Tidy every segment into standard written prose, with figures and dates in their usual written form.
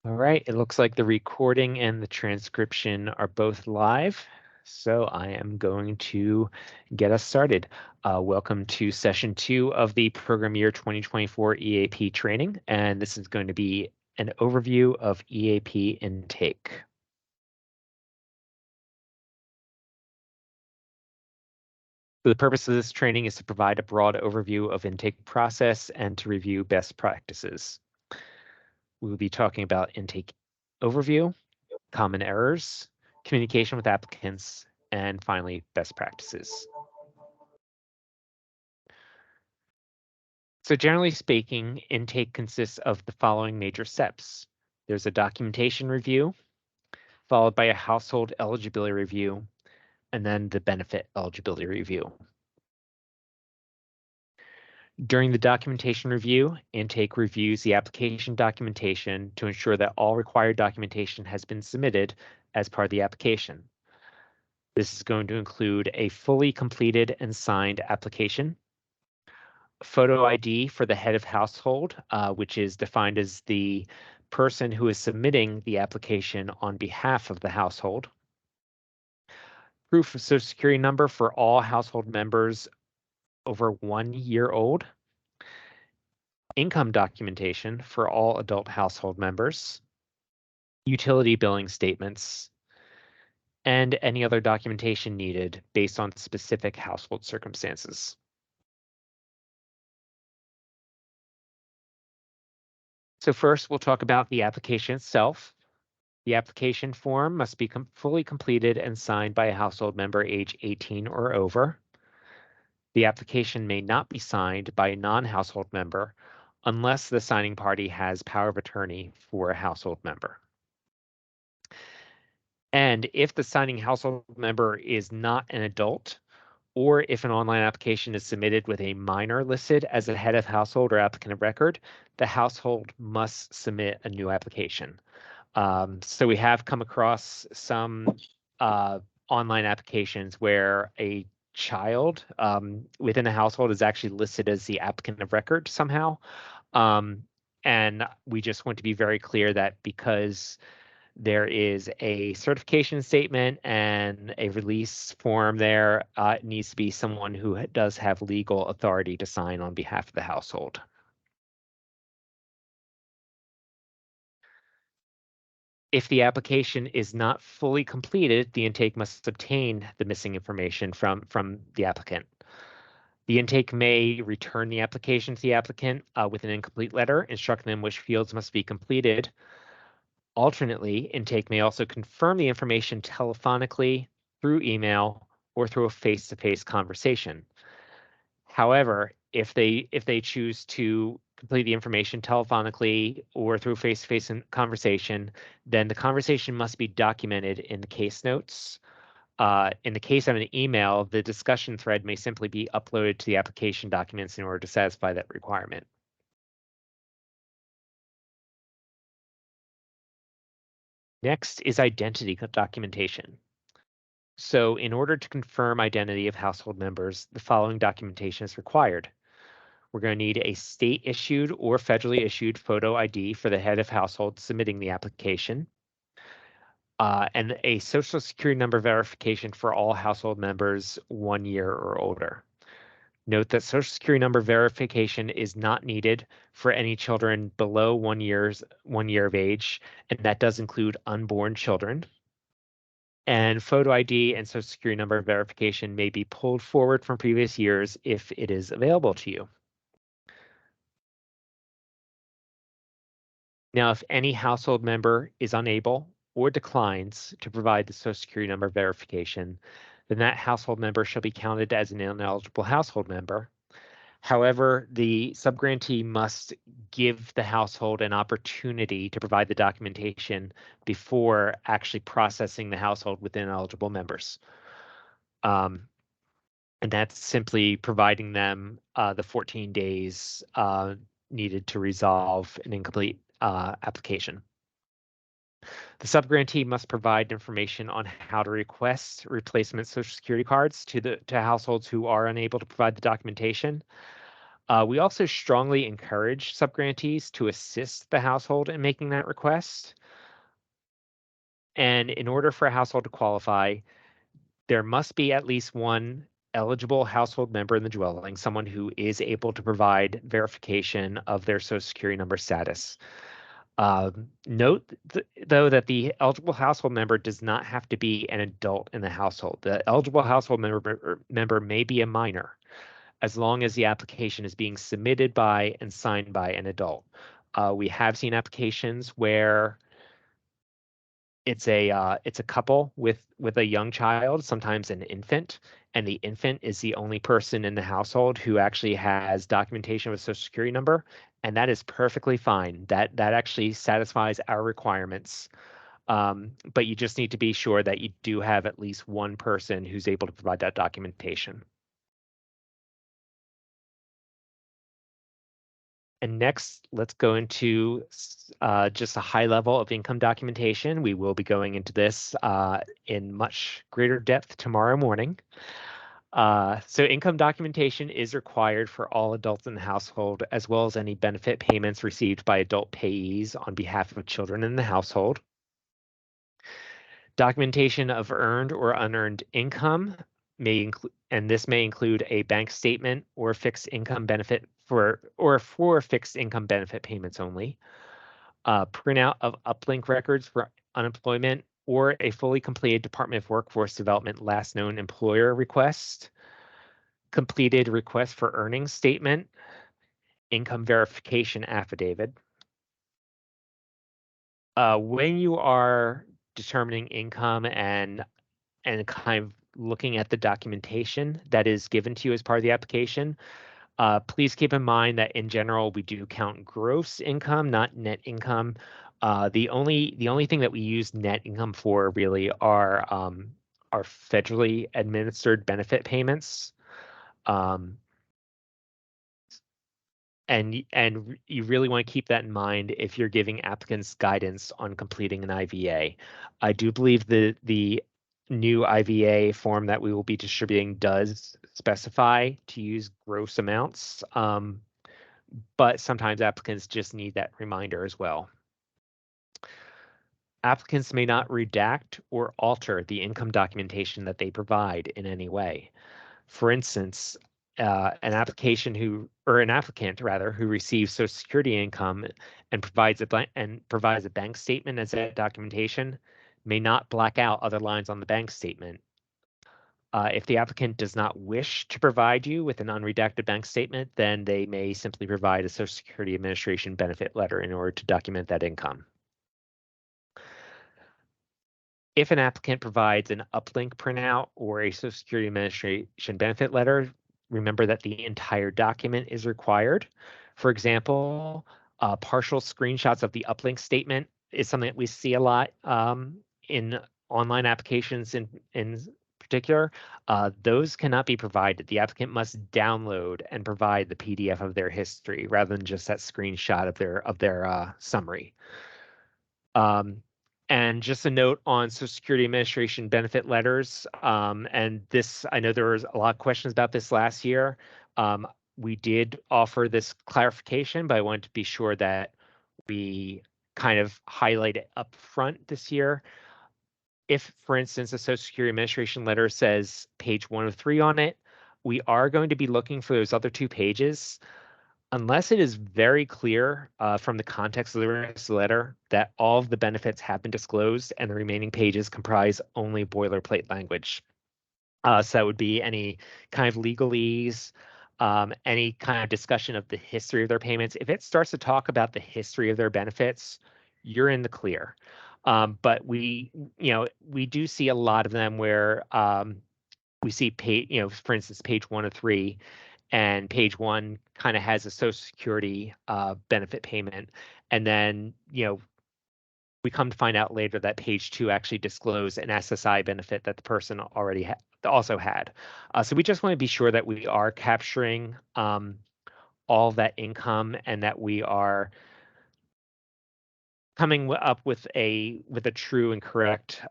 All right, it looks like the recording and the transcription are both live, so I am going to get us started. Welcome to session 2 of the program year 2024 EAP training, and this is going to be an overview of EAP intake. So the purpose of this training is to provide a broad overview of intake process and to review best practices. We will be talking about intake overview, common errors, communication with applicants, and finally, best practices. So generally speaking, intake consists of the following major steps. There's a documentation review, followed by a household eligibility review, and then the benefit eligibility review. During the documentation review, intake reviews the application documentation to ensure that all required documentation has been submitted as part of the application. This is going to include a fully completed and signed application, photo ID for the head of household, which is defined as the person who is submitting the application on behalf of the household, proof of Social Security number for all household members over 1 year old, income documentation for all adult household members, utility billing statements, and any other documentation needed based on specific household circumstances. So first, we'll talk about the application itself. The application form must be fully completed and signed by a household member age 18 or over. The application may not be signed by a non-household member unless the signing party has power of attorney for a household member. And if the signing household member is not an adult, or if an online application is submitted with a minor listed as a head of household or applicant of record, the household must submit a new application. So we have come across some online applications where a child within a household is actually listed as the applicant of record somehow. And we just want to be very clear that because there is a certification statement and a release form there, it needs to be someone who does have legal authority to sign on behalf of the household. If the application is not fully completed, the intake must obtain the missing information from the applicant. The intake may return the application to the applicant with an incomplete letter instructing them which fields must be completed. Alternately, intake may also confirm the information telephonically, through email, or through a face-to-face conversation. However, if they choose to complete the information telephonically or through face-to-face conversation, then the conversation must be documented in the case notes. In the case of an email, the discussion thread may simply be uploaded to the application documents in order to satisfy that requirement. Next is identity documentation. So in order to confirm identity of household members, the following documentation is required. We're going to need a state-issued or federally issued photo ID for the head of household submitting the application, and a Social Security number verification for all household members 1 year or older. Note that Social Security number verification is not needed for any children below 1 year of age, and that does include unborn children. And photo ID and Social Security number verification may be pulled forward from previous years if it is available to you. Now, if any household member is unable or declines to provide the Social Security number verification, then that household member shall be counted as an ineligible household member. However, the subgrantee must give the household an opportunity to provide the documentation before actually processing the household with ineligible members. And that's simply providing them the 14 days needed to resolve an incomplete application. The subgrantee must provide information on how to request replacement Social Security cards to households who are unable to provide the documentation. We also strongly encourage subgrantees to assist the household in making that request. And in order for a household to qualify, there must be at least one eligible household member in the dwelling, someone who is able to provide verification of their Social Security number status. Note, though, that the eligible household member does not have to be an adult in the household. The eligible household member may be a minor, as long as the application is being submitted by and signed by an adult. We have seen applications where it's a couple with a young child, sometimes an infant, and the infant is the only person in the household who actually has documentation with Social Security number, and that is perfectly fine. That actually satisfies our requirements. But you just need to be sure that you do have at least one person who's able to provide that documentation. And next, let's go into just a high level of income documentation. We will be going into this in much greater depth tomorrow morning. So income documentation is required for all adults in the household, as well as any benefit payments received by adult payees on behalf of children in the household. Documentation of earned or unearned income may include, and this may include a bank statement or fixed income benefit for fixed income benefit payments only. Printout of uplink records for unemployment or a fully completed Department of Workforce Development last known employer request. Completed request for earnings statement, income verification affidavit. When you are determining income and kind of looking at the documentation that is given to you as part of the application, please keep in mind that in general, we do count gross income, not net income. The only thing that we use net income for really are federally administered benefit payments. And you really want to keep that in mind if you're giving applicants guidance on completing an IVA. I do believe the new IVA form that we will be distributing does specify to use gross amounts, but sometimes applicants just need that reminder as well. Applicants may not redact or alter the income documentation that they provide in any way. For instance, an applicant rather who receives Social Security income and provides a bank statement as that documentation may not black out other lines on the bank statement. If the applicant does not wish to provide you with an unredacted bank statement, then they may simply provide a Social Security Administration benefit letter in order to document that income. If an applicant provides an uplink printout or a Social Security Administration benefit letter, remember that the entire document is required. For example, partial screenshots of the uplink statement is something that we see a lot in online applications in particular. Those cannot be provided. The applicant must download and provide the PDF of their history rather than just that screenshot of their summary. And just a note on Social Security Administration benefit letters, and this, I know there was a lot of questions about this last year. We did offer this clarification, but I wanted to be sure that we kind of highlight it up front this year. If, for instance, a Social Security Administration letter says page 1 of 3 on it, we are going to be looking for those other 2 pages. Unless it is very clear from the context of the rest of the letter that all of the benefits have been disclosed and the remaining pages comprise only boilerplate language. So that would be any kind of legalese, any kind of discussion of the history of their payments. If it starts to talk about the history of their benefits, you're in the clear. But we do see a lot of them where we see for instance, page 1 of 3. And page 1 kind of has a Social Security benefit payment. And then, we come to find out later that page 2 actually disclosed an SSI benefit that the person already also had. So we just want to be sure that we are capturing all that income and that we are coming up with a true and correct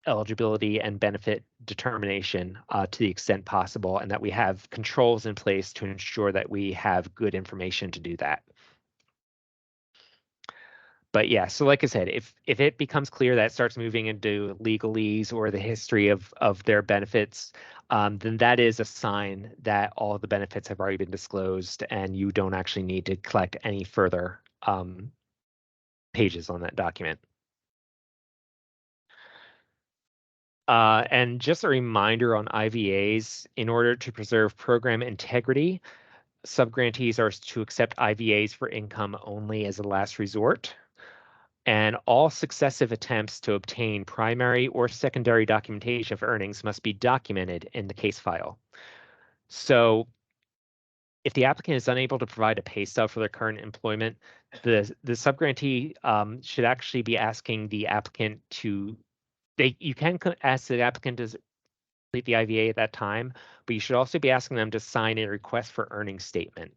eligibility and benefit determination to the extent possible, and that we have controls in place to ensure that we have good information to do that. But yeah, so like I said, if it becomes clear that it starts moving into legalese or the history of their benefits, then that is a sign that all of the benefits have already been disclosed and you don't actually need to collect any further pages on that document. And just a reminder on IVAs, in order to preserve program integrity, subgrantees are to accept IVAs for income only as a last resort. And all successive attempts to obtain primary or secondary documentation of earnings must be documented in the case file. So if the applicant is unable to provide a pay stub for their current employment, the subgrantee should actually be asking the applicant to, you can ask the applicant to complete the IVA at that time, but you should also be asking them to sign a request for earnings statement.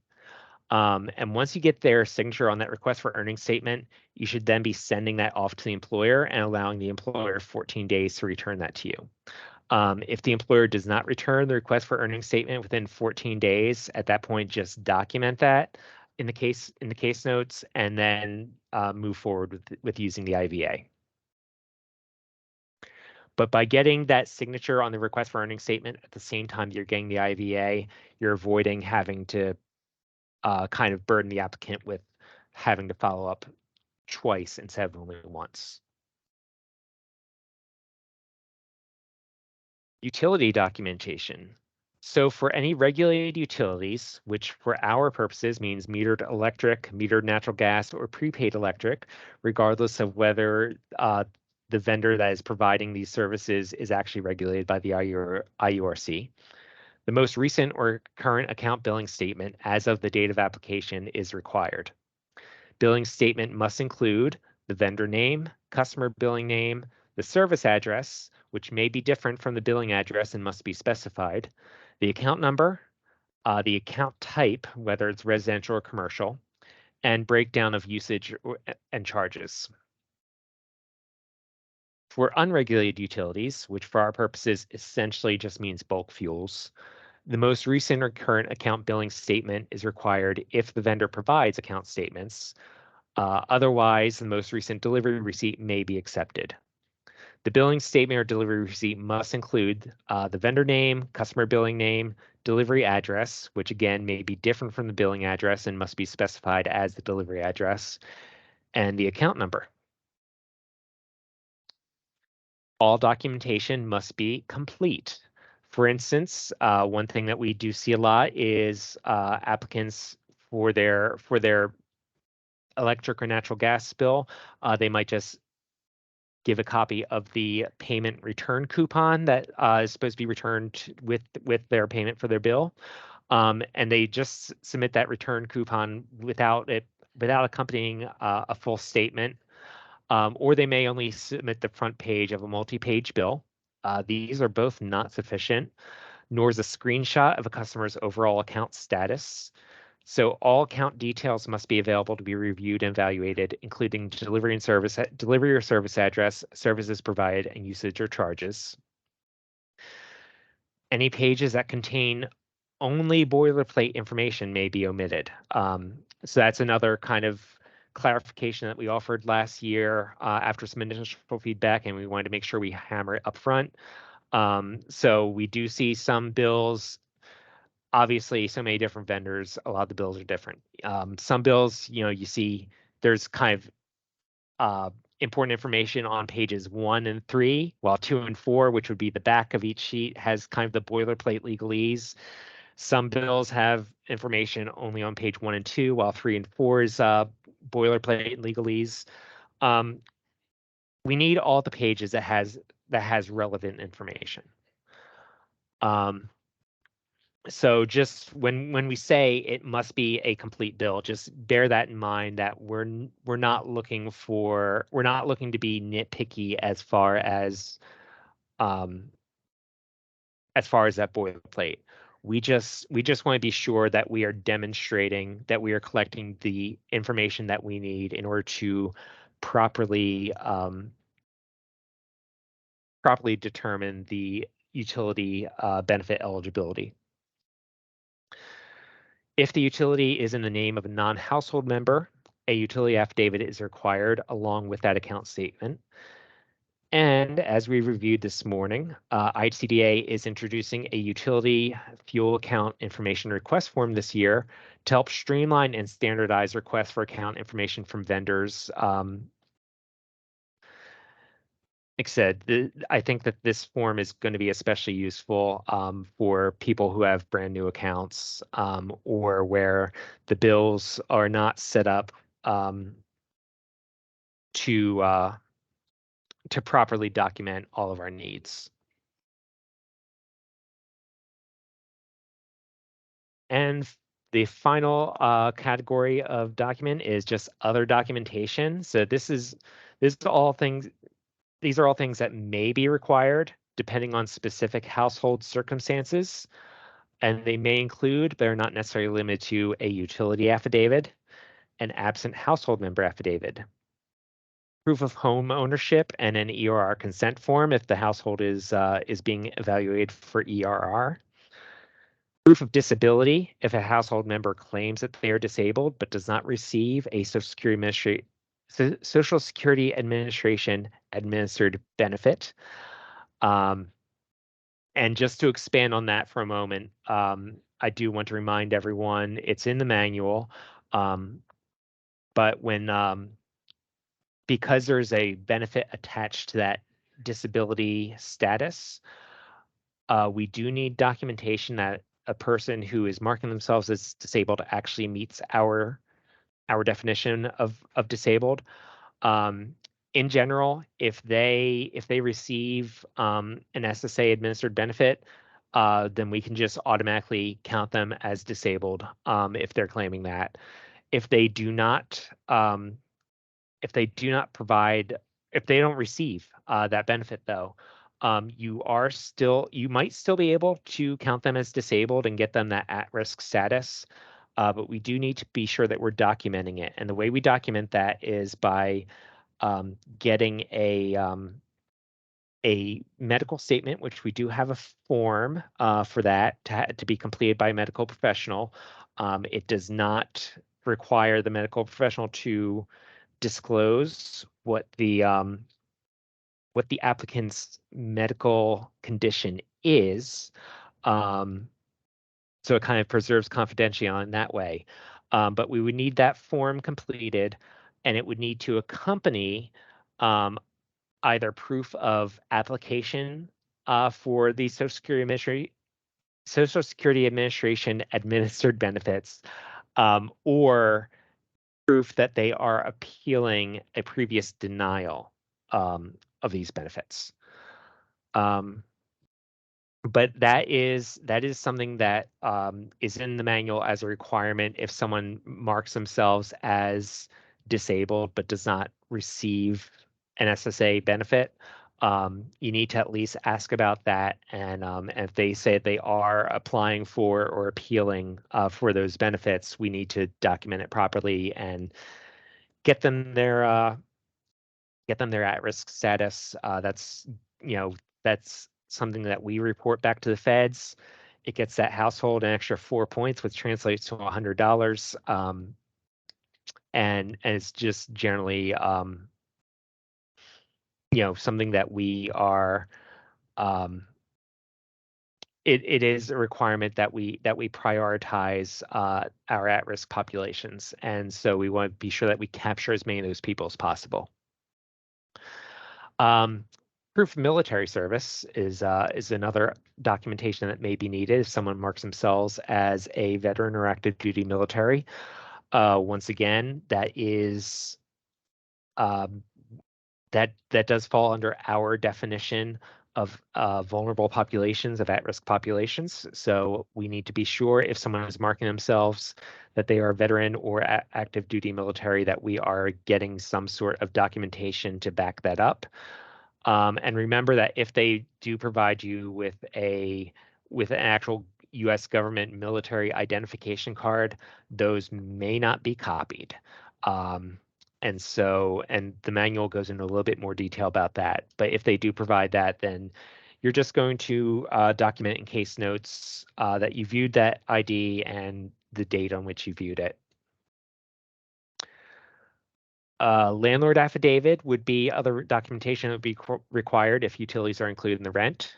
And once you get their signature on that request for earnings statement, you should then be sending that off to the employer and allowing the employer 14 days to return that to you. If the employer does not return the request for earnings statement within 14 days, at that point, just document that in the case notes, and then move forward with using the IVA. But by getting that signature on the request for earnings statement at the same time you're getting the IVA, you're avoiding having to kind of burden the applicant with having to follow up twice instead of only once. Utility documentation. So for any regulated utilities, which for our purposes means metered electric, metered natural gas, or prepaid electric, regardless of whether the vendor that is providing these services is actually regulated by the IURC. The most recent or current account billing statement as of the date of application is required. Billing statement must include the vendor name, customer billing name, the service address, which may be different from the billing address and must be specified, the account number, the account type, whether it's residential or commercial, and breakdown of usage and charges. For unregulated utilities, which for our purposes essentially just means bulk fuels, the most recent or current account billing statement is required if the vendor provides account statements. Otherwise, the most recent delivery receipt may be accepted. The billing statement or delivery receipt must include the vendor name, customer billing name, delivery address, which again may be different from the billing address and must be specified as the delivery address, and the account number. All documentation must be complete. For instance, one thing that we do see a lot is applicants for their electric or natural gas bill, they might just give a copy of the payment return coupon that is supposed to be returned with their payment for their bill, and they just submit that return coupon without accompanying a full statement, or they may only submit the front page of a multi-page bill. These are both not sufficient, nor is a screenshot of a customer's overall account status. So all account details must be available to be reviewed and evaluated, including delivery or service address, services provided, and usage or charges. Any pages that contain only boilerplate information may be omitted. So that's another kind of clarification that we offered last year after some initial feedback, and we wanted to make sure we hammer it up front. So we do see some bills. Obviously, so many different vendors, a lot of the bills are different. Some bills, you see there's kind of important information on pages 1 and 3, while 2 and 4, which would be the back of each sheet, has kind of the boilerplate legalese. Some bills have information only on page 1 and 2, while 3 and 4 is boilerplate legalese. We need all the pages that has relevant information. So just when we say it must be a complete bill, just bear that in mind that we're not looking to be nitpicky as far as that boilerplate. We just want to be sure that we are demonstrating that we are collecting the information that we need in order to properly determine the utility benefit eligibility. If the utility is in the name of a non-household member, a utility affidavit is required along with that account statement. And as we reviewed this morning, ITDA is introducing a utility fuel account information request form this year to help streamline and standardize requests for account information from vendors. Like I said, I think that this form is going to be especially useful for people who have brand new accounts or where the bills are not set up to properly document all of our needs. And the final category of document is just other documentation. So these are all things that may be required depending on specific household circumstances. And they may include, but are not necessarily limited to, a utility affidavit, an absent household member affidavit, proof of home ownership, and an ERR consent form if the household is being evaluated for ERR. Proof of disability if a household member claims that they are disabled but does not receive a Social Security Administration administered benefit. And just to expand on that for a moment, I do want to remind everyone it's in the manual, but because there's a benefit attached to that disability status, we do need documentation that a person who is marking themselves as disabled actually meets our definition of disabled. In general, if they receive an SSA administered benefit, then we can just automatically count them as disabled if they're claiming that. If they do not provide, if they don't receive that benefit though, you might still be able to count them as disabled and get them that at-risk status. But we do need to be sure that we're documenting it. And the way we document that is by getting a medical statement, which we do have a form for that to be completed by a medical professional. It does not require the medical professional to disclose what the applicant's medical condition is. So it kind of preserves confidentiality in that way. But we would need that form completed, and it would need to accompany either proof of application for the Social Security Administration administered benefits, or proof that they are appealing a previous denial of these benefits. But that is something that is in the manual as a requirement if someone marks themselves as disabled but does not receive an SSA benefit. You need to at least ask about that, and if they say they are applying for or appealing for those benefits, we need to document it properly and get them their at-risk status. That's something that we report back to the feds. It gets that household an extra 4 points, which translates to $100. And it's just generally, something that we are. It is a requirement that we prioritize our at-risk populations, and so we want to be sure that we capture as many of those people as possible. Proof of military service is another documentation that may be needed if someone marks themselves as a veteran or active duty military. Once again, that is that does fall under our definition of vulnerable populations, of at-risk populations. So we need to be sure if someone is marking themselves that they are veteran or active duty military, that we are getting some sort of documentation to back that up. And remember that if they do provide you with an actual U.S. government military identification card, those may not be copied. And the manual goes into a little bit more detail about that. But if they do provide that, then you're just going to document in case notes that you viewed that ID and the date on which you viewed it. Landlord affidavit would be other documentation that would be required if utilities are included in the rent.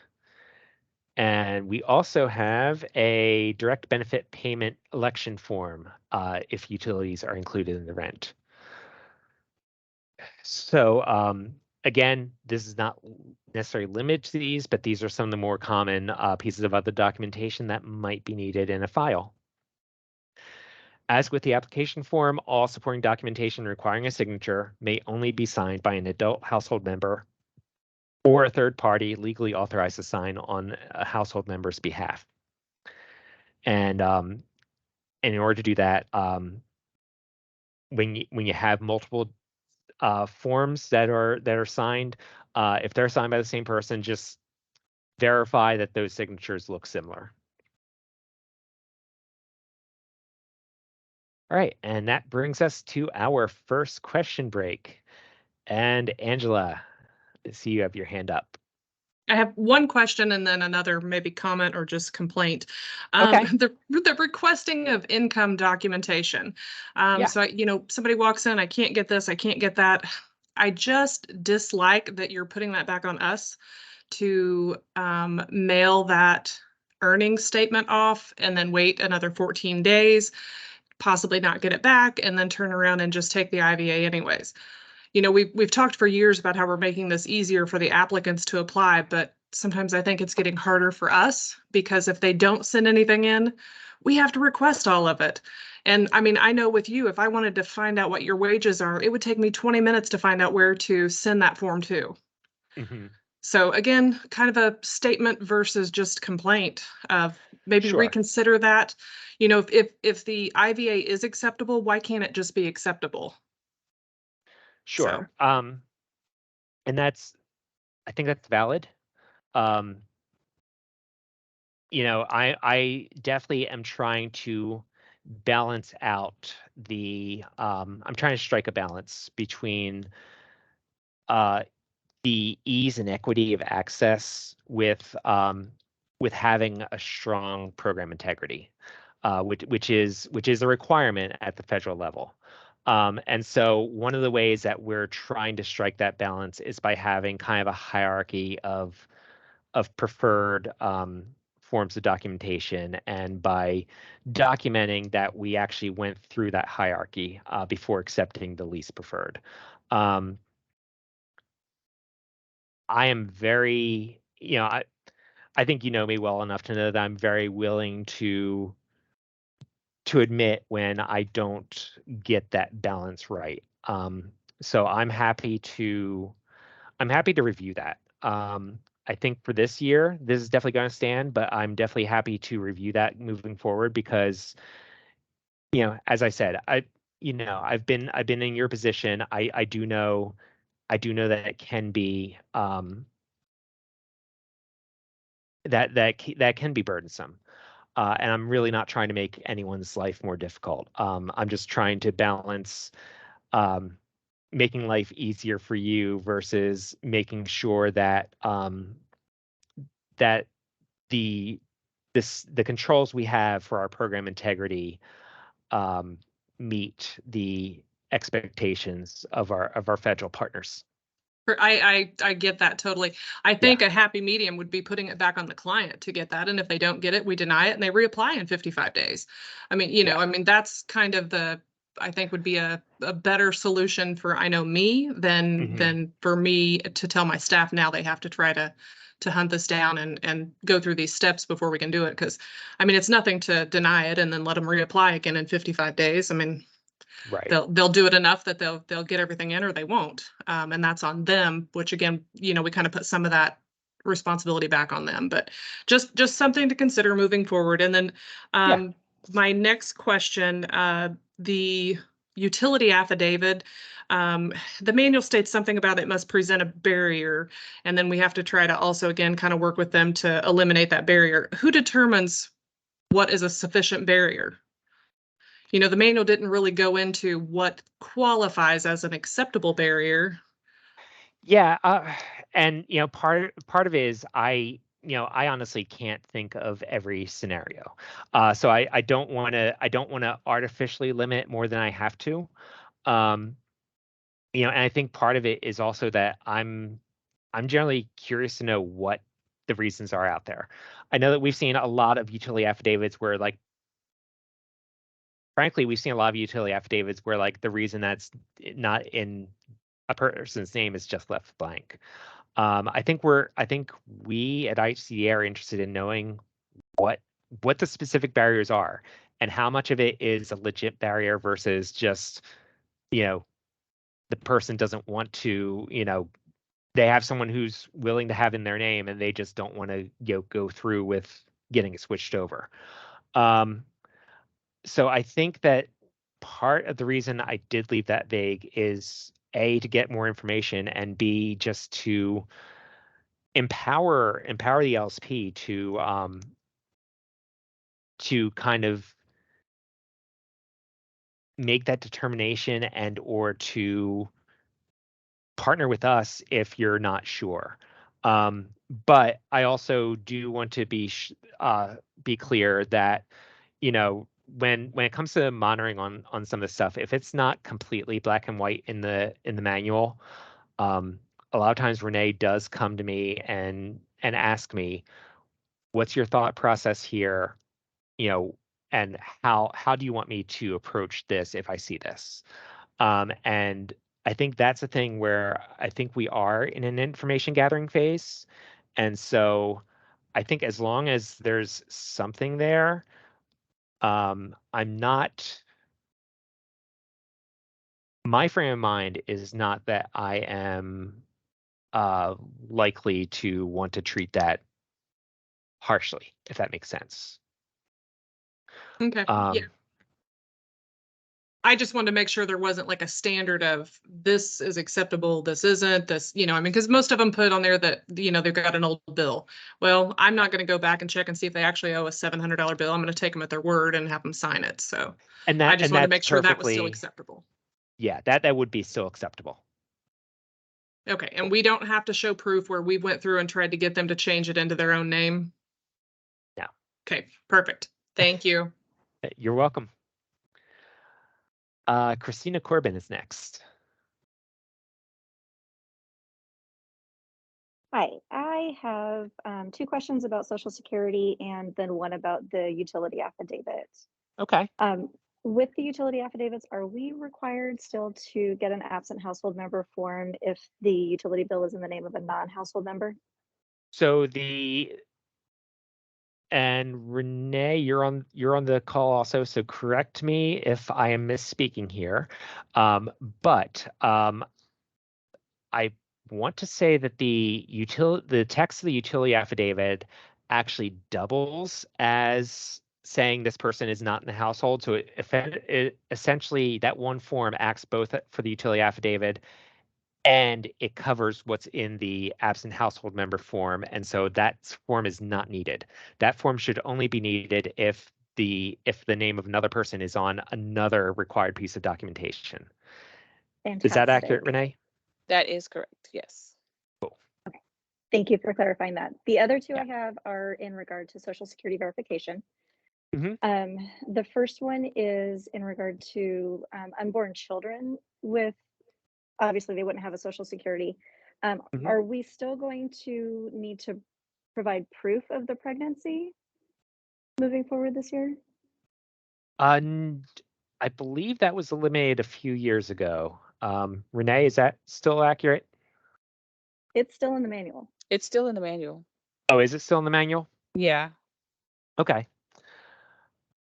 And we also have a direct benefit payment election form if utilities are included in the rent. So again, this is not necessarily limited to these, but these are some of the more common pieces of other documentation that might be needed in a file. As with the application form, all supporting documentation requiring a signature may only be signed by an adult household member or a third party legally authorized to sign on a household member's behalf. And in order to do that, when you have multiple forms that are signed, if they're signed by the same person, just verify that those signatures look similar. All right, and that brings us to our first question break. And Angela, I see you have your hand up. I have one question and then another maybe comment or just complaint. Okay. The requesting of income documentation. Yeah. So, somebody walks in, I can't get this, I can't get that. I just dislike that you're putting that back on us to mail that earnings statement off and then wait another 14 days, possibly not get it back, and then turn around and just take the IVA anyways. We've talked for years about how we're making this easier for the applicants to apply, but sometimes I think it's getting harder for us because if they don't send anything in, we have to request all of it. And I mean, I know with you, if I wanted to find out what your wages are, it would take me 20 minutes to find out where to send that form to. Mm-hmm. So again, kind of a statement versus just complaint of maybe Sure. reconsider that. If the IVA is acceptable, why can't it just be acceptable? Sure. So. And I think that's valid. I definitely am trying to balance out I'm trying to strike a balance between the ease and equity of access with having a strong program integrity, which is a requirement at the federal level. And so one of the ways that we're trying to strike that balance is by having kind of a hierarchy of preferred forms of documentation, and by documenting that we actually went through that hierarchy before accepting the least preferred. I am very, I think you know me well enough to know that I'm very willing to admit when I don't get that balance right. So I'm happy to review that. I think for this year, this is definitely going to stand, but I'm definitely happy to review that moving forward because, as I said, I've been in your position. I do know that it can be that can be burdensome. And I'm really not trying to make anyone's life more difficult. I'm just trying to balance making life easier for you versus making sure that that the controls we have for our program integrity meet the expectations of our federal partners. I get that totally. I think Yeah. a happy medium would be putting it back on the client to get that. And if they don't get it, we deny it and they reapply in 55 days. I mean, that's kind of I think would be a better solution for, I know me than for me to tell my staff now they have to try to hunt this down and go through these steps before we can do it. Because I mean, it's nothing to deny it and then let them reapply again in 55 days. I mean, Right. they'll do it enough that they'll get everything in or they won't. And that's on them, which again, we kind of put some of that responsibility back on them, but just something to consider moving forward. And then my next question, the utility affidavit, the manual states something about it must present a barrier, and then we have to try to also again kind of work with them to eliminate that barrier. Who determines what is a sufficient barrier? The manual didn't really go into what qualifies as an acceptable barrier. Yeah, And part of it is I honestly can't think of every scenario. So I don't want to artificially limit more than I have to. Um, and I think part of it is also that I'm generally curious to know what the reasons are out there. I know that we've seen a lot of utility affidavits where, like, frankly, we've seen a lot of utility affidavits where, like, the reason that's not in a person's name is just left blank. I think we at ICA are interested in knowing what the specific barriers are and how much of it is a legit barrier versus just, you know, the person doesn't want to, they have someone who's willing to have in their name and they just don't want to, go through with getting it switched over. Um, so I think that part of the reason I did leave that vague is A, to get more information, and B, just to empower the LSP to kind of make that determination and or to partner with us if you're not sure. But I also do want to be clear that, when it comes to monitoring on some of the stuff, if it's not completely black and white in the manual, um, a lot of times Renee does come to me and ask me, what's your thought process here? You know, and how do you want me to approach this if I see this? And I think that's a thing where I think we are in an information gathering phase. And so I think as long as there's something there, I'm not, my frame of mind is not that I am uh, likely to want to treat that harshly, if that makes sense. Okay, yeah. Um, I just wanted to make sure there wasn't like a standard of this is acceptable, this isn't, this, I mean, because most of them put on there that, they've got an old bill. Well, I'm not going to go back and check and see if they actually owe a $700 bill. I'm going to take them at their word and have them sign it. So I just wanted to that's make sure that was still perfectly, acceptable. yeah, that would be still acceptable. Okay, and we don't have to show proof where we went through and tried to get them to change it into their own name? No. Okay, perfect. Thank you. You're welcome. Christina Corbin is next. Hi, I have two questions about Social Security and then one about the utility affidavit. Okay. With the utility affidavits, are we required still to get an absent household member form if the utility bill is in the name of a non-household member? So and Renee, you're on the call also, so correct me if I am misspeaking here. But I want to say that the text of the utility affidavit actually doubles as saying this person is not in the household. So it essentially, that one form acts both for the utility affidavit and it covers what's in the absent household member form. And so that form is not needed. That form should only be needed if the name of another person is on another required piece of documentation. Is that accurate, Fantastic. Renee? That is correct, yes. Okay. Thank you for clarifying that. The other two Yeah. I have are in regard to Social Security verification. Mm-hmm. The first one is in regard to unborn children with, obviously they wouldn't have a Social Security. Mm-hmm. Are we still going to need to provide proof of the pregnancy moving forward this year? I believe that was eliminated a few years ago. Renee, is that still accurate? It's still in the manual. It's still in the manual. Oh, is it still in the manual? Yeah. Okay.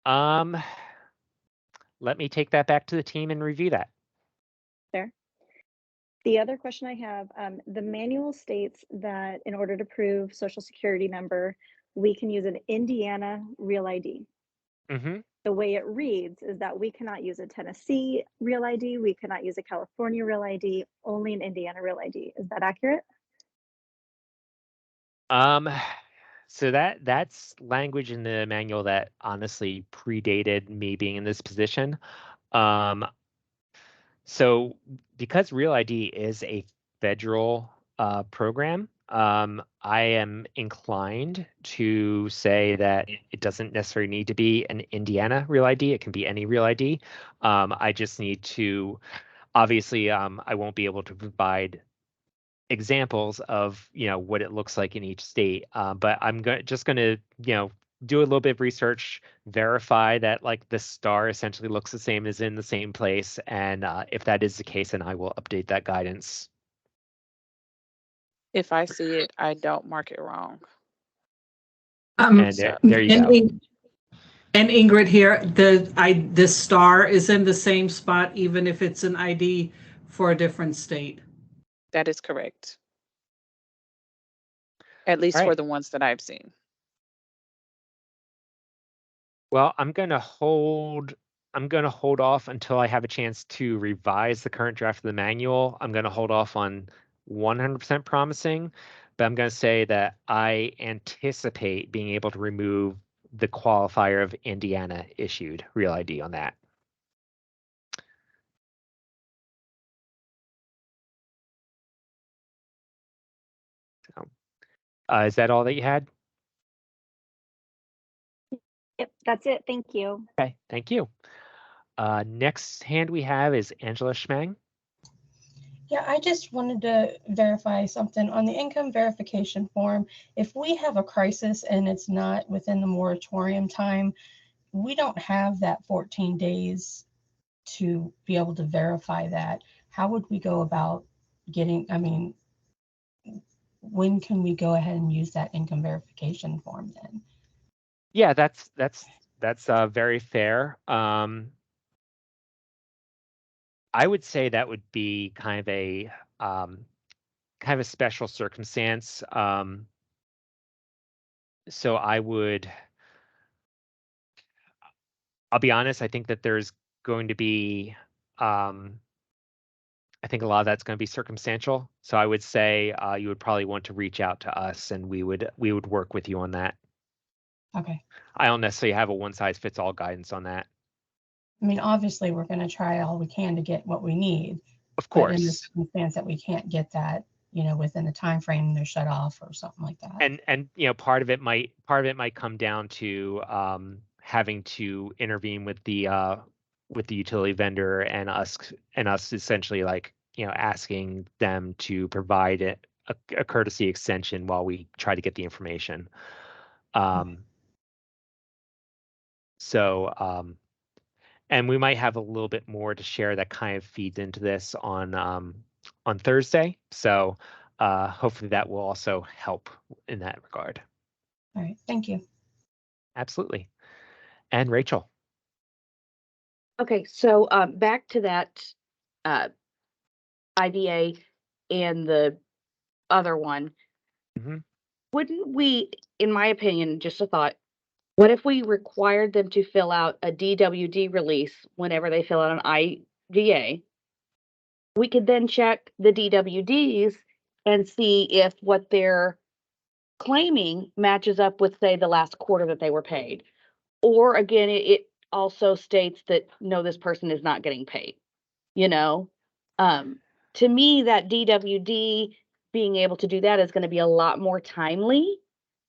Let me take that back to the team and review that. There. The other question I have, the manual states that in order to prove Social Security number, we can use an Indiana Real ID. Mm-hmm. The way it reads is that we cannot use a Tennessee Real ID, we cannot use a California Real ID, only an Indiana Real ID. Is that accurate? So that's language in the manual that honestly predated me being in this position. So because Real ID is a federal program. I am inclined to say that it doesn't necessarily need to be an Indiana Real ID. It can be any Real ID. I just need to, obviously, I won't be able to provide examples of, what it looks like in each state. But I'm just going to, do a little bit of research, verify that like the star essentially looks the same as in the same place. And if that is the case, then I will update that guidance. If I see it, I don't mark it wrong. And there you go. And Ingrid here, the star is in the same spot, even if it's an ID for a different state. That is correct. At least for Right. the ones that I've seen. Well, I'm going to hold off until I have a chance to revise the current draft of the manual. I'm going to hold off on 100% promising, but I'm going to say that I anticipate being able to remove the qualifier of Indiana issued Real ID on that. So, is that all that you had? Yep, that's it. Thank you. Okay, thank you. Next hand we have is Angela Schmang. Yeah, I just wanted to verify something on the income verification form. If we have a crisis and it's not within the moratorium time, we don't have that 14 days to be able to verify that. How would we go about getting, when can we go ahead and use that income verification form then? Yeah, that's very fair. I would say that would be kind of a special circumstance. So I'll be honest, I think that there's going to be, I think a lot of that's going to be circumstantial. So I would say you would probably want to reach out to us and we would work with you on that. Okay. I don't necessarily have a one size fits all guidance on that. I mean, obviously we're going to try all we can to get what we need. Of But in the course. circumstance that we can't get that, within the time frame, they're shut off or something like that. And part of it might come down to having to intervene with the utility vendor and us essentially like asking them to provide a courtesy extension while we try to get the information. So and we might have a little bit more to share that kind of feeds into this on Thursday. So hopefully that will also help in that regard. All right, thank you. Absolutely. And Rachel. Okay, so back to that IVA and the other one. Wouldn't we, in my opinion, just a thought, what if we required them to fill out a DWD release whenever they fill out an IVA? We could then check the DWDs and see if what they're claiming matches up with, say, the last quarter that they were paid. Or again, it also states that, no, this person is not getting paid. To me, that DWD being able to do that is going to be a lot more timely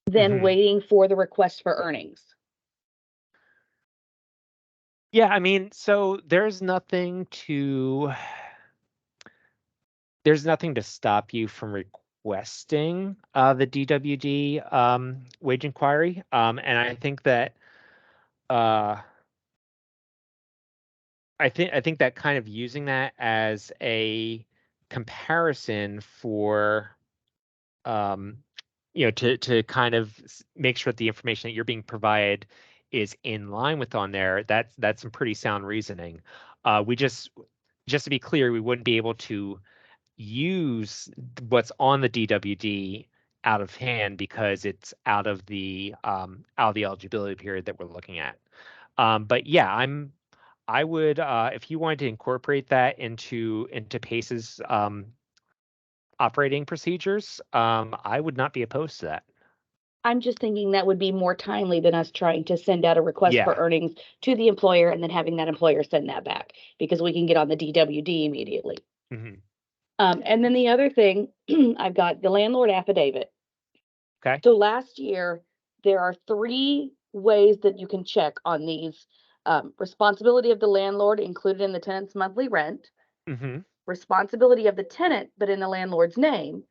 than waiting for the request for earnings. Yeah, I mean, so there's nothing to stop you from requesting the DWD wage inquiry. And I think that I think that kind of using that as a comparison for to kind of make sure that the information that you're being provided is in line with on there, that's some pretty sound reasoning. We just to be clear, we wouldn't be able to use what's on the DWD out of hand because it's out of the eligibility period that we're looking at. But yeah, I would if you wanted to incorporate that into PACE's operating procedures, I would not be opposed to that. I'm just thinking that would be more timely than us trying to send out a request for earnings to the employer and then having that employer send that back, because we can get on the DWD immediately. And then the other thing, I've got the landlord affidavit. Okay. So last year, there are 3 ways that you can check on these. Responsibility of the landlord included in the tenant's monthly rent, Mm-hmm. responsibility of the tenant, but in the landlord's name,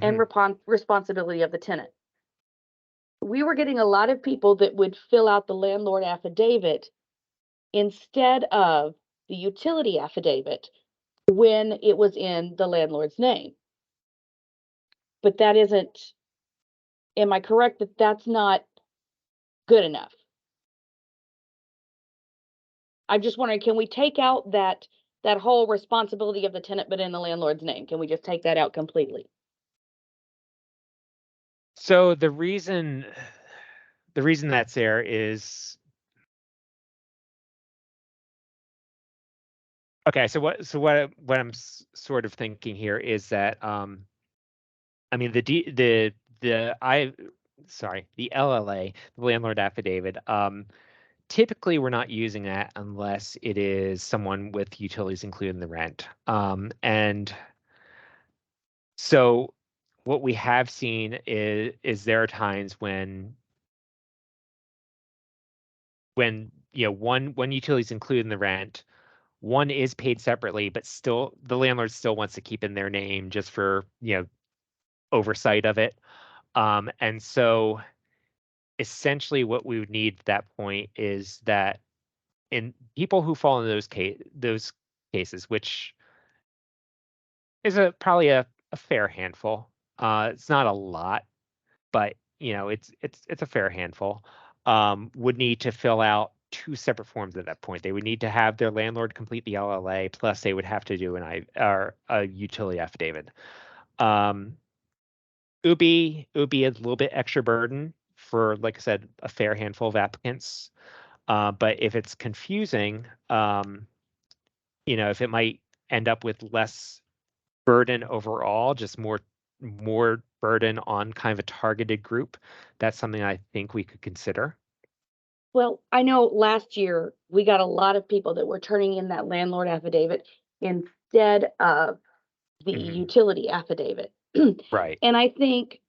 and responsibility of the tenant. We were getting a lot of people that would fill out the landlord affidavit instead of the utility affidavit when it was in the landlord's name. But that isn't, am I correct that that's not good enough? I'm just wondering, can we take out that whole responsibility of the tenant but in the landlord's name? Can we just take that out completely? So the reason that's there is okay. So what I'm sort of thinking here is that I mean the LLA, the landlord affidavit. Typically, we're not using that unless it is someone with utilities included in the rent. And so what we have seen is there are times when one utility is included in the rent, one is paid separately, but still the landlord still wants to keep in their name just for oversight of it. And so essentially what we would need at that point is that in people who fall in those cases, which is probably a fair handful. It's not a lot, but it's a fair handful. Would need to fill out 2 separate forms at that point. They would need to have their landlord complete the LLA, plus they would have to do a utility affidavit. It would be a little bit extra burden for, like I said, a fair handful of applicants. But if it's confusing, if it might end up with less burden overall, just more burden on kind of a targeted group, that's something I think we could consider. Well, I know last year we got a lot of people that were turning in that landlord affidavit instead of the utility affidavit. Right. And I think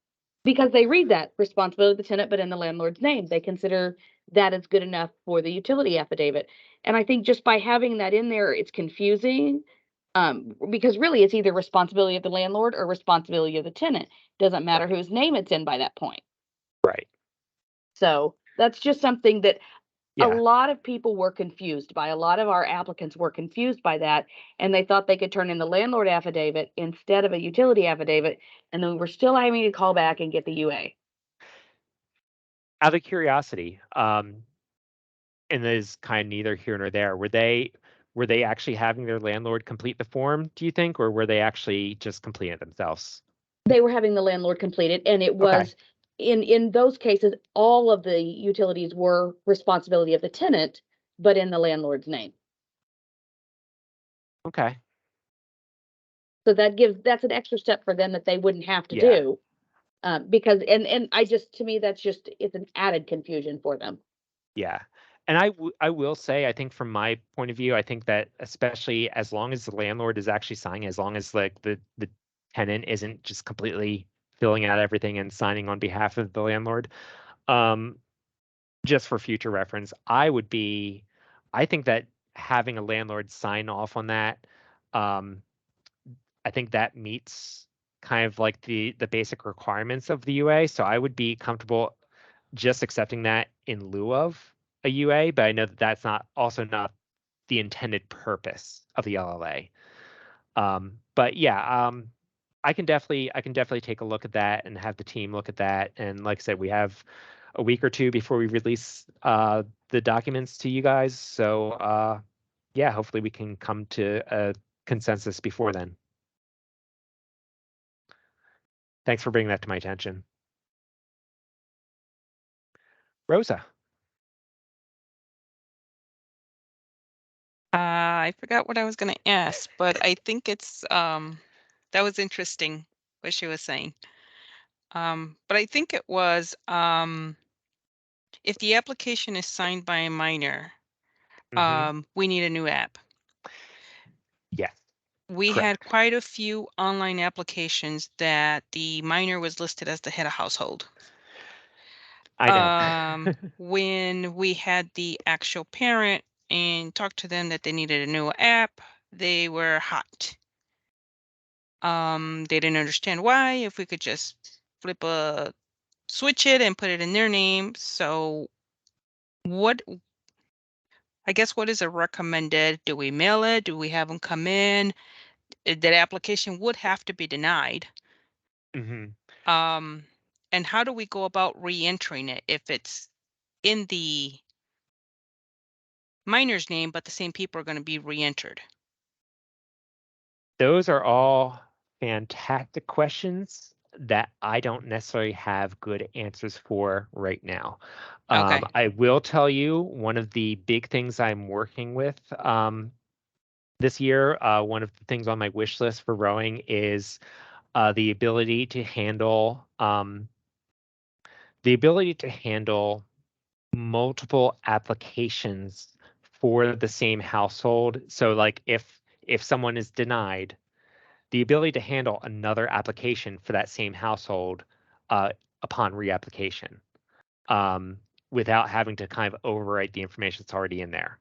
because they read that responsibility of the tenant, but in the landlord's name, they consider that is good enough for the utility affidavit. And I think just by having that in there, it's confusing. Because really it's either responsibility of the landlord or responsibility of the tenant. Doesn't matter Right. whose name it's in by that point. Right. So that's just something that a Yeah. lot of people were confused by. A lot of our applicants were confused by that, and they thought they could turn in the landlord affidavit instead of a utility affidavit, and then we were still having to call back and get the UA. Out of curiosity, and this is kind of neither here nor there, were they actually having their landlord complete the form, do you think, or were they actually just completing it themselves? They were having the landlord complete it, and it was in those cases, all of the utilities were responsibility of the tenant, but in the landlord's name. Okay. So that's an extra step for them that they wouldn't have to do. Because and I just, to me, it's an added confusion for them. Yeah. And I will say, I think from my point of view, I think that especially as long as the landlord is actually signing, as long as like the tenant isn't just completely filling out everything and signing on behalf of the landlord, just for future reference, I think that having a landlord sign off on that, I think that meets kind of like the basic requirements of the UA. So I would be comfortable just accepting that in lieu of a UA, but I know that that's not the intended purpose of the LLA. But yeah, I can definitely take a look at that and have the team look at that. And like I said, we have a week or 2 before we release the documents to you guys. So yeah, hopefully we can come to a consensus before then. Thanks for bringing that to my attention. Rosa. I forgot what I was going to ask, but I think it's that was interesting what she was saying. But I think it was if the application is signed by a minor, we need a new app. Yes. we Correct. had quite a few online applications that the minor was listed as the head of household. I know. When we had the actual parent and talked to them that they needed a new app, they were hot. They didn't understand why, if we could just switch it and put it in their name. So what, I guess, what is a recommended? Do we mail it? Do we have them come in? That application would have to be denied. Mhm. And how do we go about re-entering it if it's in the minor's name, but the same people are going to be re-entered? Those are all fantastic questions that I don't necessarily have good answers for right now. Okay. I will tell you one of the big things I'm working with this year, one of the things on my wish list for rowing is the ability to handle multiple applications for the same household. So like if someone is denied, the ability to handle another application for that same household upon reapplication without having to kind of overwrite the information that's already in there,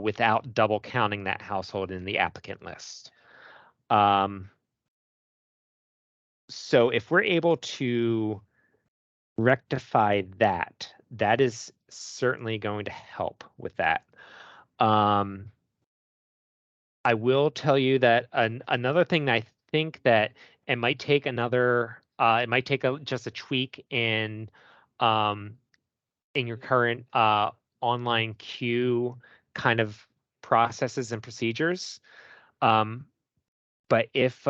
without double counting that household in the applicant list. So if we're able to rectify that, that is certainly going to help with that. I will tell you that another thing that I think that it might take just a tweak in your current online queue kind of processes and procedures. But if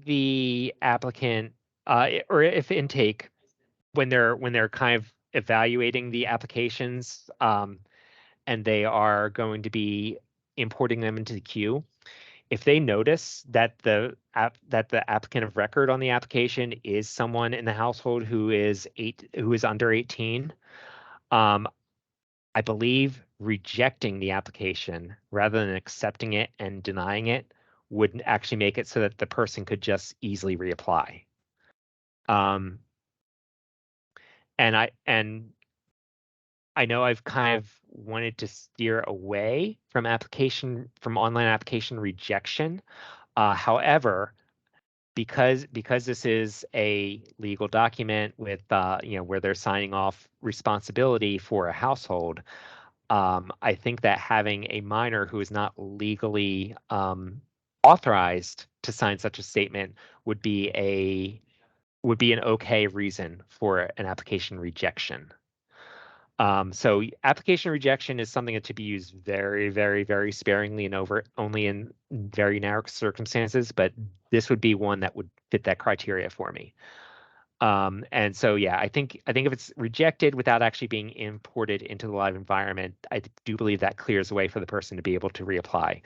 the applicant or if intake, when they're kind of evaluating the applications, and they are going to be importing them into the queue, if they notice that the applicant of record on the application is someone in the household who is under 18, I believe rejecting the application rather than accepting it and denying it would actually make it so that the person could just easily reapply. And I know I've kind of wanted to steer away from online application rejection. However, because this is a legal document with where they're signing off responsibility for a household, I think that having a minor who is not legally authorized to sign such a statement would be an okay reason for an application rejection. So application rejection is something that to be used very, very, very sparingly and only in very narrow circumstances, but this would be one that would fit that criteria for me. And so, yeah, I think if it's rejected without actually being imported into the live environment, I do believe that clears the way for the person to be able to reapply.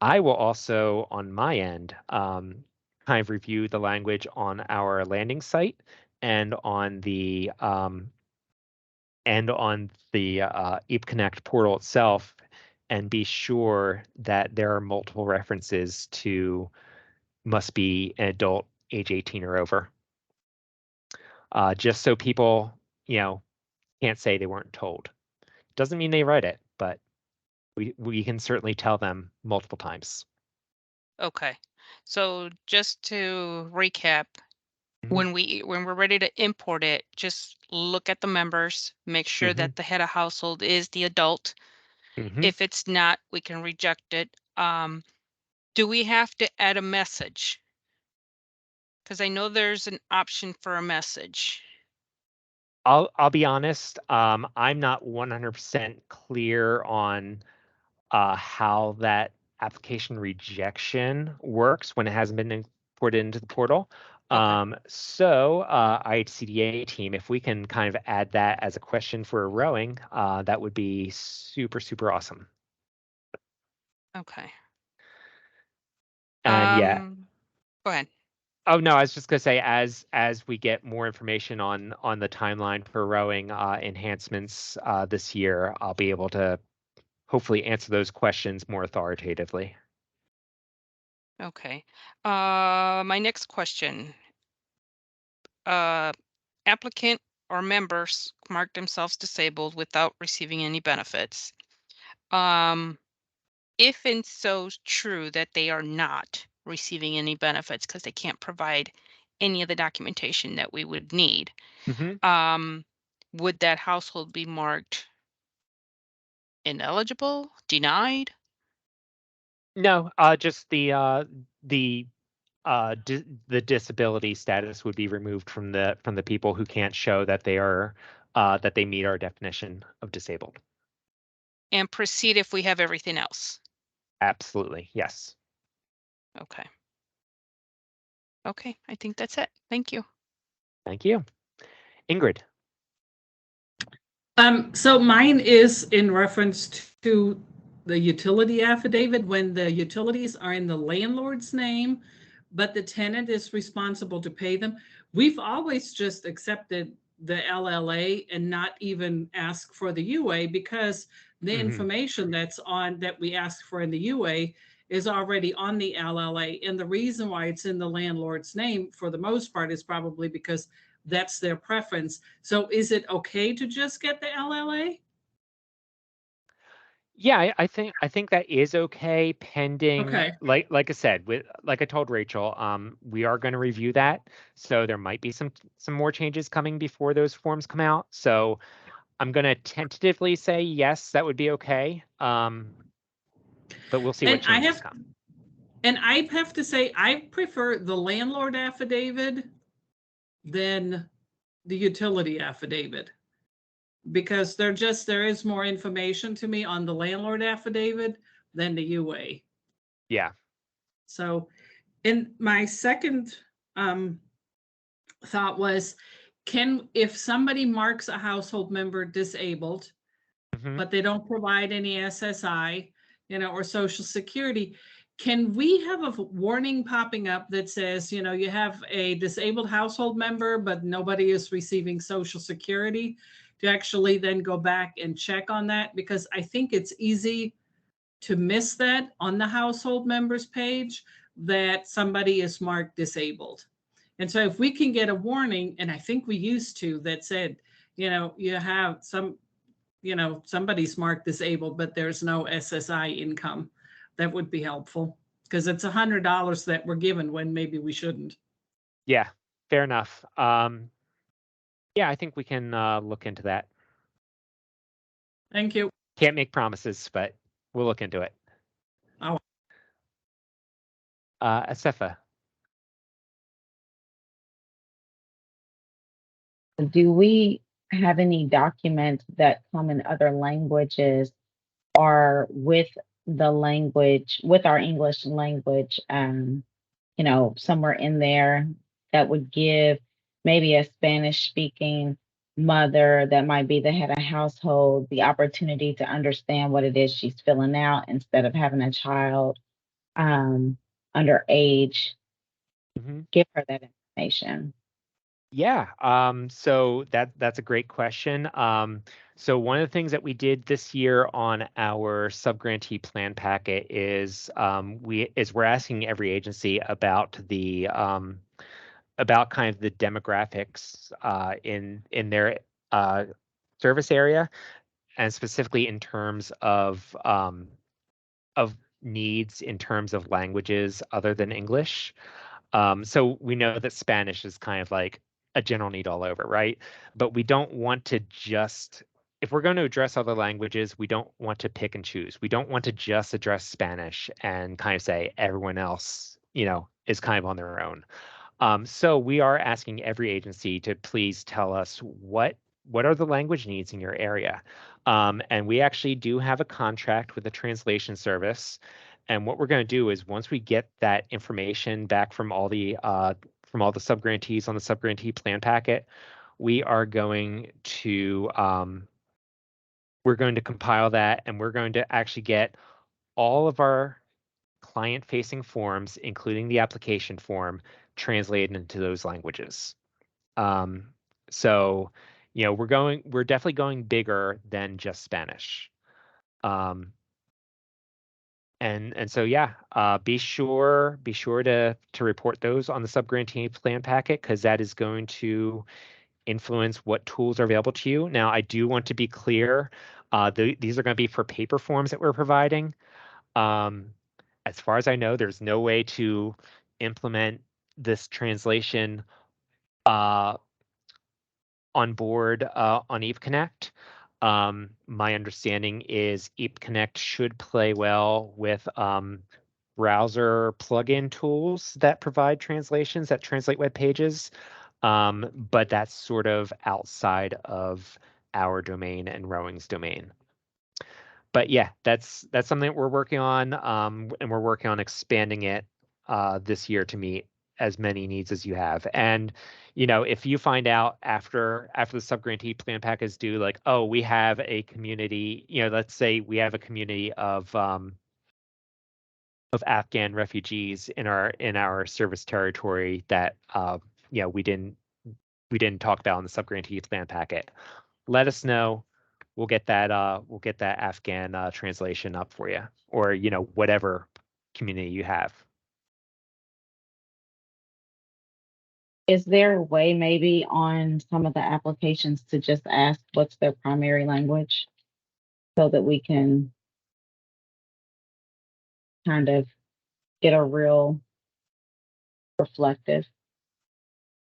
I will also, on my end, kind of review the language on our landing site and on the EAP Connect portal itself, and be sure that there are multiple references to must be an adult age 18 or over. Just so people, can't say they weren't told. Doesn't mean they read it, but we can certainly tell them multiple times. Okay. So just to recap, when we're ready to import it, just look at the members, make sure that the head of household is the adult. If it's not, we can reject it. Do we have to add a message? Because I know there's an option for a message. I'll be honest. I'm not 100% clear on how that application rejection works when it hasn't been imported into the portal. So IHCDA team, if we can kind of add that as a question for rowing, that would be super, super awesome. Okay. And yeah. Go ahead. Oh no, I was just gonna say as we get more information on the timeline for rowing enhancements this year, I'll be able to hopefully answer those questions more authoritatively. Okay. My next question. Applicant or members mark themselves disabled without receiving any benefits. If and so true that they are not receiving any benefits because they can't provide any of the documentation that we would need, would that household be marked ineligible, denied? No, just the the disability status would be removed from the people who can't show that they are that they meet our definition of disabled. And proceed if we have everything else. Absolutely, yes. Okay. Okay, I think that's it. Thank you. Thank you. Ingrid. So mine is in reference to the utility affidavit when the utilities are in the landlord's name, but the tenant is responsible to pay them. We've always just accepted the LLA and not even ask for the UA because the information that we ask for in the UA is already on the LLA. And the reason why it's in the landlord's name for the most part is probably because that's their preference. So is it okay to just get the LLA? Yeah, I think that is okay, pending, Okay. like I said, like I told Rachel, we are going to review that, so there might be some more changes coming before those forms come out. So I'm going to tentatively say yes, that would be okay, but we'll see what changes come. And I have to say, I prefer the landlord affidavit than the utility affidavit because there is more information to me on the landlord affidavit than the UA. Yeah. So, and my second thought was, if somebody marks a household member disabled, but they don't provide any SSI, or Social Security, can we have a warning popping up that says, you have a disabled household member, but nobody is receiving Social Security, to actually then go back and check on that? Because I think it's easy to miss that on the household members page that somebody is marked disabled. And so if we can get a warning, and I think we used to, that said, you have somebody's marked disabled, but there's no SSI income, that would be helpful because it's $100 that we're given when maybe we shouldn't. Yeah, fair enough. Yeah, I think we can look into that. Thank you. Can't make promises, but we'll look into it. Oh. Asefa. Do we have any documents that come in other languages or with the language, with our English language, somewhere in there that would give maybe a Spanish speaking mother that might be the head of household the opportunity to understand what it is she's filling out instead of having a child underage give her that information? Yeah, so that's a great question. So one of the things that we did this year on our subgrantee plan packet is we're asking every agency about the about kind of the demographics in their service area, and specifically in terms of needs in terms of languages other than English. So we know that Spanish is kind of like a general need all over, right? But we don't want to just, if we're going to address other languages, we don't want to pick and choose. We don't want to just address Spanish and kind of say everyone else, is kind of on their own. So we are asking every agency to please tell us what are the language needs in your area. And we actually do have a contract with a translation service. And what we're going to do is once we get that information back from all the subgrantees on the subgrantee plan packet, we are going to compile that, and we're going to actually get all of our client-facing forms, including the application form, translated into those languages. So, we're definitely going bigger than just Spanish. And so yeah, be sure to report those on the subgrantee plan packet, because that is going to influence what tools are available to you. Now, I do want to be clear, these are going to be for paper forms that we're providing. As far as I know, there's no way to implement this translation on board on EAP Connect. My understanding is EAP Connect should play well with browser plugin tools that provide translations that translate web pages. But that's sort of outside of our domain and Rowing's domain. But yeah, that's something that we're working on, and we're working on expanding it this year to meet as many needs as you have. And if you find out after the subgrantee plan pack is due, like, oh, we have a community, let's say we have a community of Afghan refugees in our service territory that we didn't talk about in the subgrantee plan packet. Let us know. We'll get that Afghan translation up for you, or whatever community you have. Is there a way maybe on some of the applications to just ask what's their primary language so that we can kind of get a real reflective?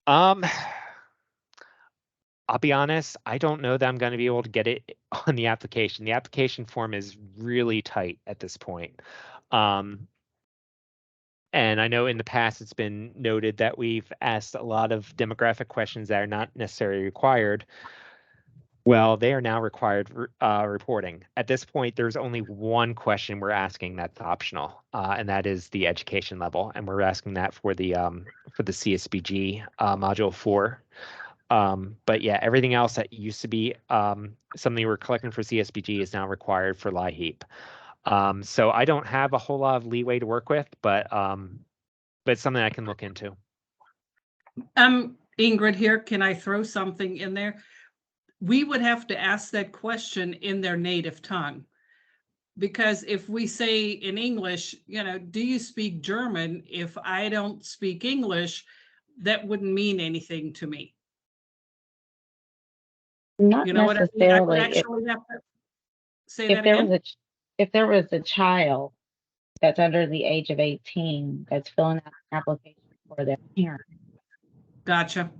I'll be honest, I don't know that I'm going to be able to get it on the application. The application form is really tight at this point. And I know in the past it's been noted that we've asked a lot of demographic questions that are not necessarily required. Well, they are now required reporting. At this point, there's only one question we're asking that's optional, and that is the education level. And we're asking that for the CSBG module 4. But yeah, everything else that used to be something we're collecting for CSBG is now required for LIHEAP. So I don't have a whole lot of leeway to work with, but it's something I can look into. Ingrid here, can I throw something in there? We would have to ask that question in their native tongue. Because if we say in English, do you speak German? If I don't speak English, that wouldn't mean anything to me. Not you know what I mean? I would actually have to say that again. If there was a child that's under the age of 18 that's filling out an application for their parent, gotcha,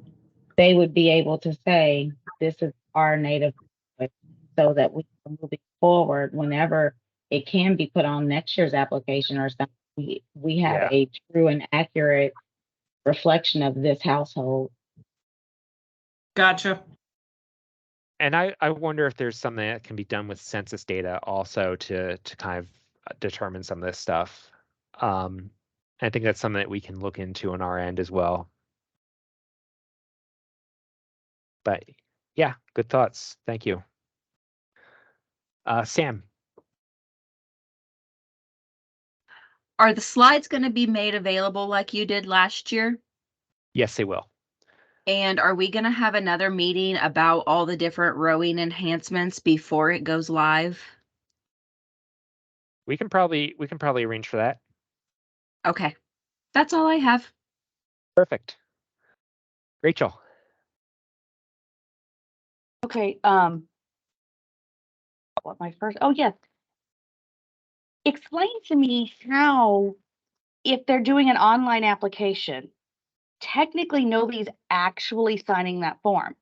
they would be able to say, this is our native language, so that we can move it forward whenever it can be put on next year's application or something. We have a true and accurate reflection of this household. Gotcha. And I wonder if there's something that can be done with census data also to kind of determine some of this stuff. I think that's something that we can look into on our end as well. But yeah, good thoughts. Thank you. Sam. Are the slides going to be made available like you did last year? Yes, they will. And are we going to have another meeting about all the different rowing enhancements before it goes live? We can probably arrange for that. Okay. That's all I have. Perfect. Rachel. Okay, what my first, oh yes. Explain to me how, if they're doing an online application, technically nobody's actually signing that form.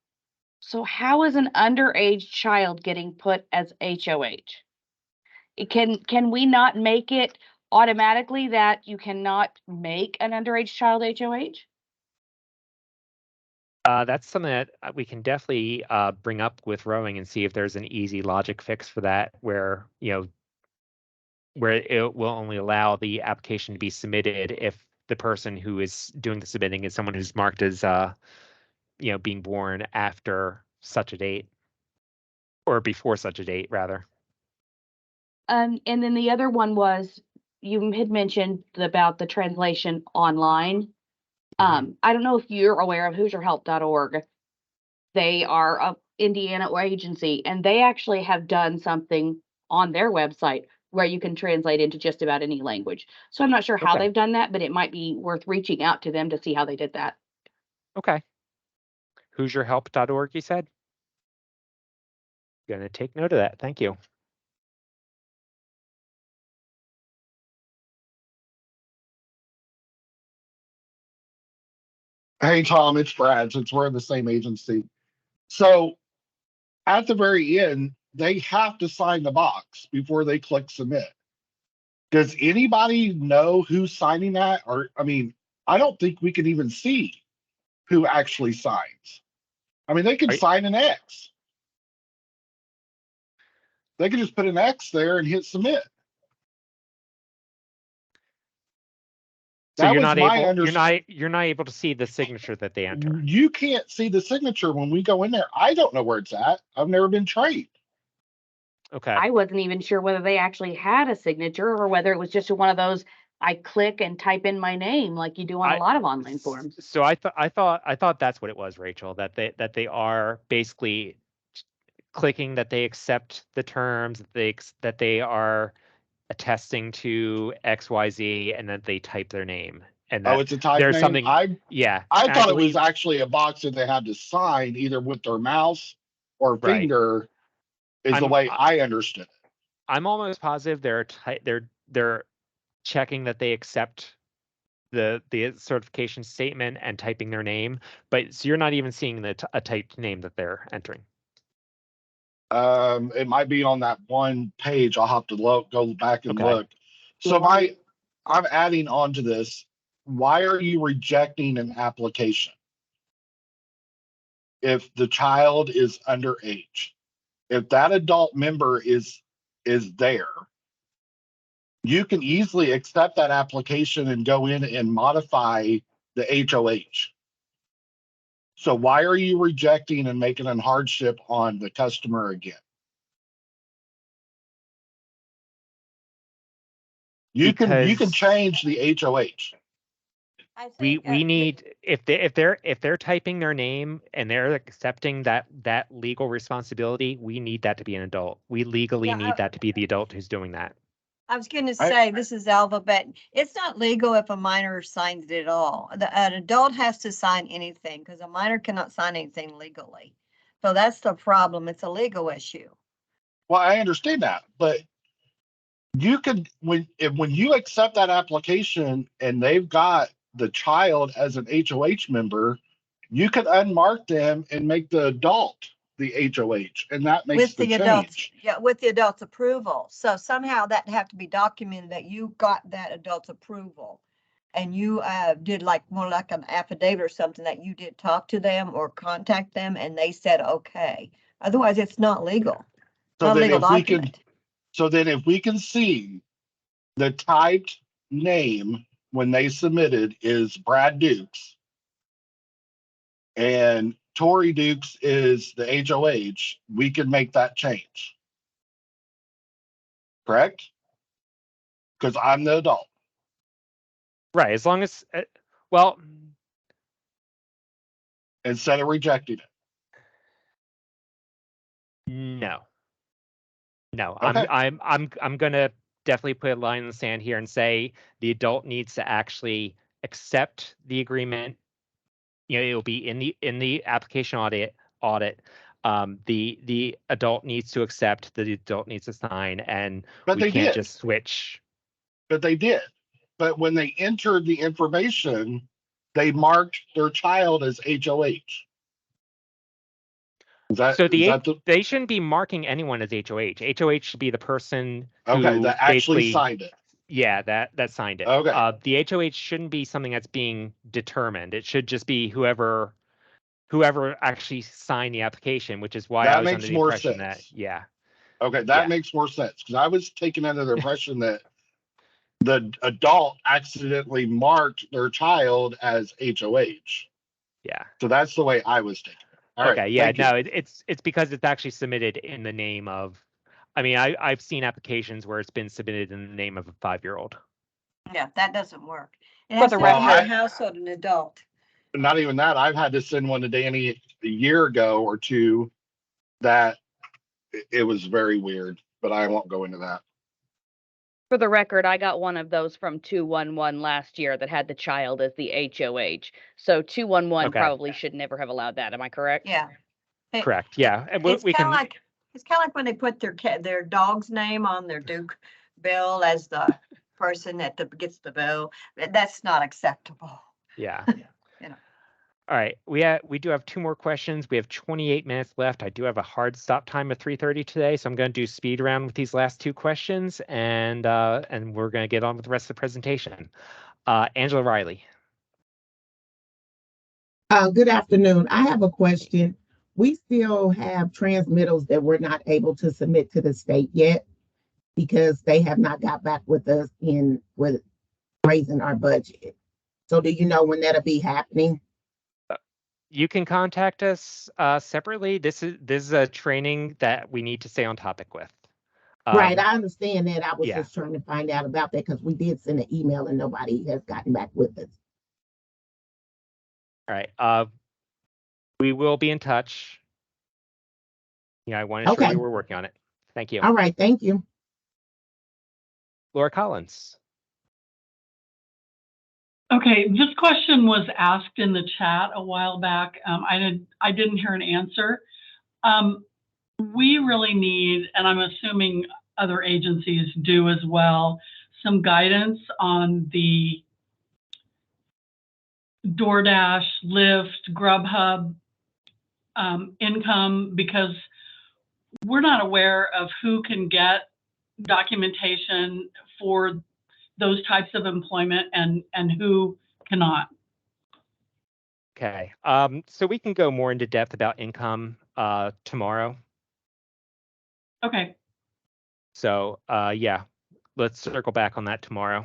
So how is an underage child getting put as HOH? Can we not make it automatically that you cannot make an underage child HOH? That's something that we can definitely bring up with Rowing and see if there's an easy logic fix for that, where where it will only allow the application to be submitted if the person who is doing the submitting is someone who's marked as being born after such a date, or before such a date rather. And then the other one was, you had mentioned about the translation online. I don't know if you're aware of HoosierHelp.org. They are an Indiana agency, and they actually have done something on their website where you can translate into just about any language. So I'm not sure how Okay. they've done that, but it might be worth reaching out to them to see how they did that. Okay. HoosierHelp.org, you said? Gonna take note of that. Thank you. Hey, Tom, it's Brad, since we're in the same agency. So at the very end, they have to sign the box before they click submit. Does anybody know who's signing that? Or, I mean, I don't think we can even see who actually signs. I mean, they can sign an X. They can just put an X there and hit submit. So That you're was not my able, understanding. you're not able to see the signature that they enter. You can't see the signature when we go in there. I don't know where it's at. I've never been trained. Okay. I wasn't even sure whether they actually had a signature or whether it was just one of those I click and type in my name like you do on a lot of online forms. So I thought that's what it was, Rachel, that they are basically clicking that they accept the terms, that they are attesting to XYZ, and that they type their name. And that It's a type there's name. something. I thought it was believe, actually a box that they had to sign either with their mouse or Right. finger. Is the way I understood it. I'm almost positive they're checking that they accept the certification statement and typing their name, but so you're not even seeing a typed name that they're entering. It might be on that one page. I'll have to go back and Okay. look. So I'm adding on to this. Why are you rejecting an application if the child is underage? If that adult member is there, you can easily accept that application and go in and modify the HOH. So why are you rejecting and making a hardship on the customer again? You can change the HOH. We need, if they're typing their name and they're accepting that legal responsibility, we need that to be an adult. We legally need that to be the adult who's doing that. I was going to say, this is Alva, but it's not legal if a minor signs it at all. An adult has to sign anything because a minor cannot sign anything legally. So that's the problem. It's a legal issue. Well, I understand that, but you could, when you accept that application and they've got the child as an HOH member, you could unmark them and make the adult the HOH, and that makes the change. Adults, with the adult's approval. So somehow that have to be documented that you got that adult's approval. And you did more like an affidavit or something that you did talk to them or contact them and they said, okay. Otherwise it's not legal. So Not then legal document. if we can see the typed name when they submitted is Brad Dukes and Tori Dukes is the HOH, we can make that change. Correct? Because I'm the adult. Right. As long as, well, instead of rejecting it. No. Okay. I'm gonna definitely put a line in the sand here and say the adult needs to actually accept the agreement. It'll be in the application audit. The adult needs to accept, the adult needs to sign, and we can't just switch. But they did. But when they entered the information, they marked their child as HOH. They shouldn't be marking anyone as HOH. HOH should be the person who that actually signed it. Yeah, that signed it. Okay. The HOH shouldn't be something that's being determined. It should just be whoever actually signed the application, which is why I was under the impression that, yeah. Okay, that makes more sense because I was taken under the impression that the adult accidentally marked their child as HOH. Yeah. So that's the way I was taking it. All okay, right, yeah, no, it's because it's actually submitted in the name of, I mean, I've seen applications where it's been submitted in the name of a 5-year-old. Yeah, that doesn't work. It has to be a household, an adult. Not even that. I've had to send one to Danny a year ago or two that it was very weird, but I won't go into that. For the record, I got one of those from 211 last year that had the child as the HOH. So 211 Okay. probably should never have allowed that. Am I correct? Yeah. Correct. Yeah. And It's we kind can. of like, it's kind of like when they put their dog's name on their Duke bill as the person that gets the bill. That's not acceptable. Yeah. You know. All right. We do have 2 more questions. We have 28 minutes left. I do have a hard stop time of 3:30 today, so I'm going to do speed round with these last 2 questions, and we're going to get on with the rest of the presentation. Angela Riley. Good afternoon. I have a question. We still have transmittals that we're not able to submit to the state yet because they have not got back with us with raising our budget. So do you know when that'll be happening? You can contact us separately. This is a training that we need to stay on topic with. Right, I understand that. I was yeah. just trying to find out about that because we did send an email and nobody has gotten back with us. All right. We will be in touch. Yeah, I want to assure you we're working on it. Thank you. All right, thank you. Laura Collins. Okay, this question was asked in the chat a while back. I didn't hear an answer. We really need, and I'm assuming other agencies do as well, some guidance on the DoorDash, Lyft, Grubhub income, because we're not aware of who can get documentation for those types of employment and who cannot. Okay. So we can go more into depth about income tomorrow. Okay. So yeah, let's circle back on that tomorrow.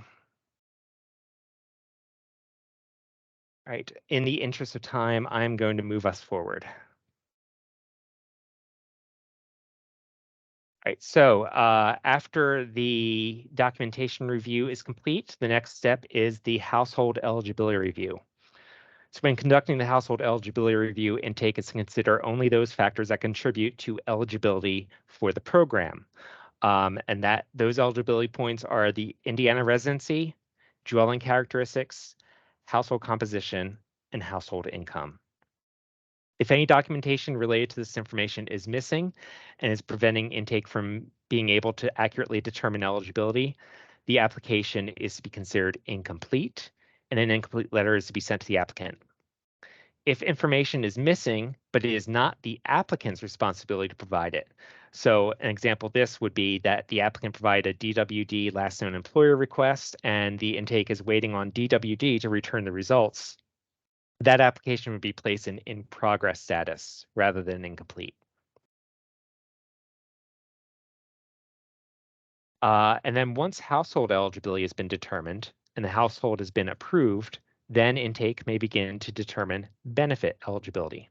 All right. In the interest of time, I'm going to move us forward. All right, so after the documentation review is complete, the next step is the household eligibility review. So when conducting the household eligibility review, intake is to consider only those factors that contribute to eligibility for the program. And that those eligibility points are the Indiana residency, dwelling characteristics, household composition, and household income. If any documentation related to this information is missing and is preventing intake from being able to accurately determine eligibility, the application is to be considered incomplete, and an incomplete letter is to be sent to the applicant. If information is missing, but it is not the applicant's responsibility to provide it. So an example of this would be that the applicant provided a DWD last known employer request, and the intake is waiting on DWD to return the results. That application would be placed in progress status rather than incomplete. And then once household eligibility has been determined and the household has been approved, then intake may begin to determine benefit eligibility.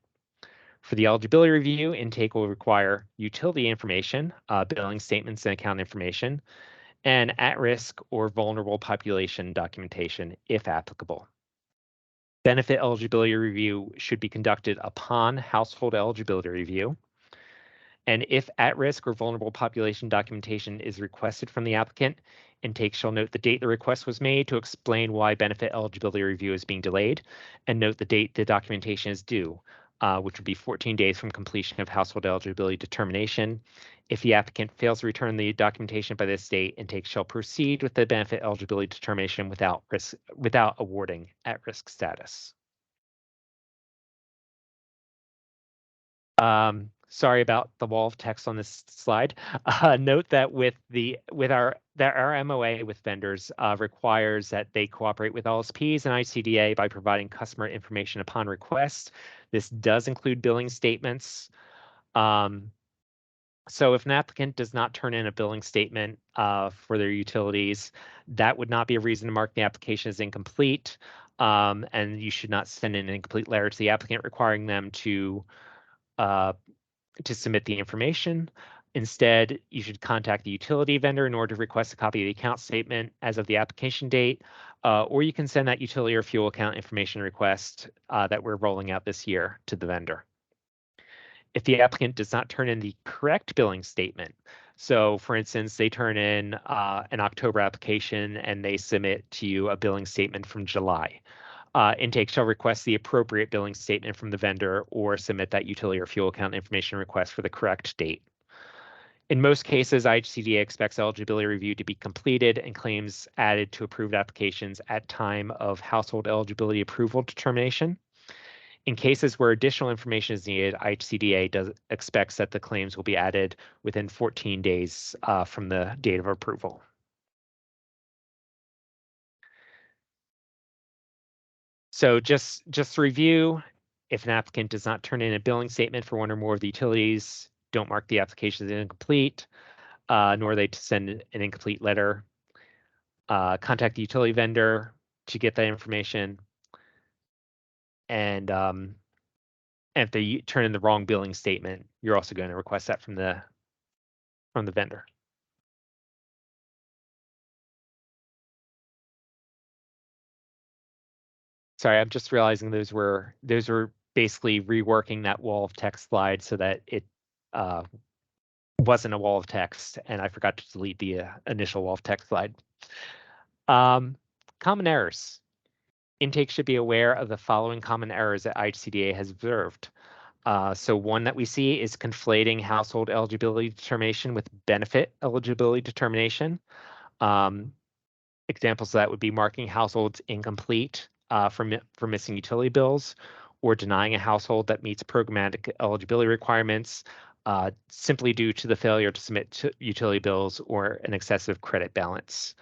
For the eligibility review, intake will require utility information, billing statements and account information, and at-risk or vulnerable population documentation if applicable. Benefit eligibility review should be conducted upon household eligibility review. And if at-risk or vulnerable population documentation is requested from the applicant, intake shall note the date the request was made to explain why benefit eligibility review is being delayed, and note the date the documentation is due, which would be 14 days from completion of household eligibility determination. If the applicant fails to return the documentation by this date, intake shall proceed with the benefit eligibility determination without awarding at-risk status. Sorry about the wall of text on this slide. Note that our MOA with vendors requires that they cooperate with LSPs and ICDA by providing customer information upon request. This does include billing statements. So if an applicant does not turn in a billing statement for their utilities, that would not be a reason to mark the application as incomplete. And you should not send in an incomplete letter to the applicant requiring them to submit the information. Instead, you should contact the utility vendor in order to request a copy of the account statement as of the application date, or you can send that utility or fuel account information request that we're rolling out this year to the vendor. If the applicant does not turn in the correct billing statement, So for instance, they turn in an October application and they submit to you a billing statement from July. Intake shall request the appropriate billing statement from the vendor or submit that utility or fuel account information request for the correct date. In most cases, IHCDA expects eligibility review to be completed and claims added to approved applications at time of household eligibility approval determination. In cases where additional information is needed, IHCDA expects that the claims will be added within 14 days from the date of approval. So just to review, if an applicant does not turn in a billing statement for one or more of the utilities, don't mark the application as incomplete, nor are they to send an incomplete letter. Contact the utility vendor to get that information. And if they turn in the wrong billing statement, you're also going to request that from the vendor. Sorry, I'm just realizing those were basically reworking that wall of text slide so that it wasn't a wall of text, and I forgot to delete the initial wall of text slide. Common errors. Intake should be aware of the following common errors that IHCDA has observed. So one that we see is conflating household eligibility determination with benefit eligibility determination. Examples of that would be marking households incomplete for missing utility bills, or denying a household that meets programmatic eligibility requirements simply due to the failure to submit utility bills or an excessive credit balance.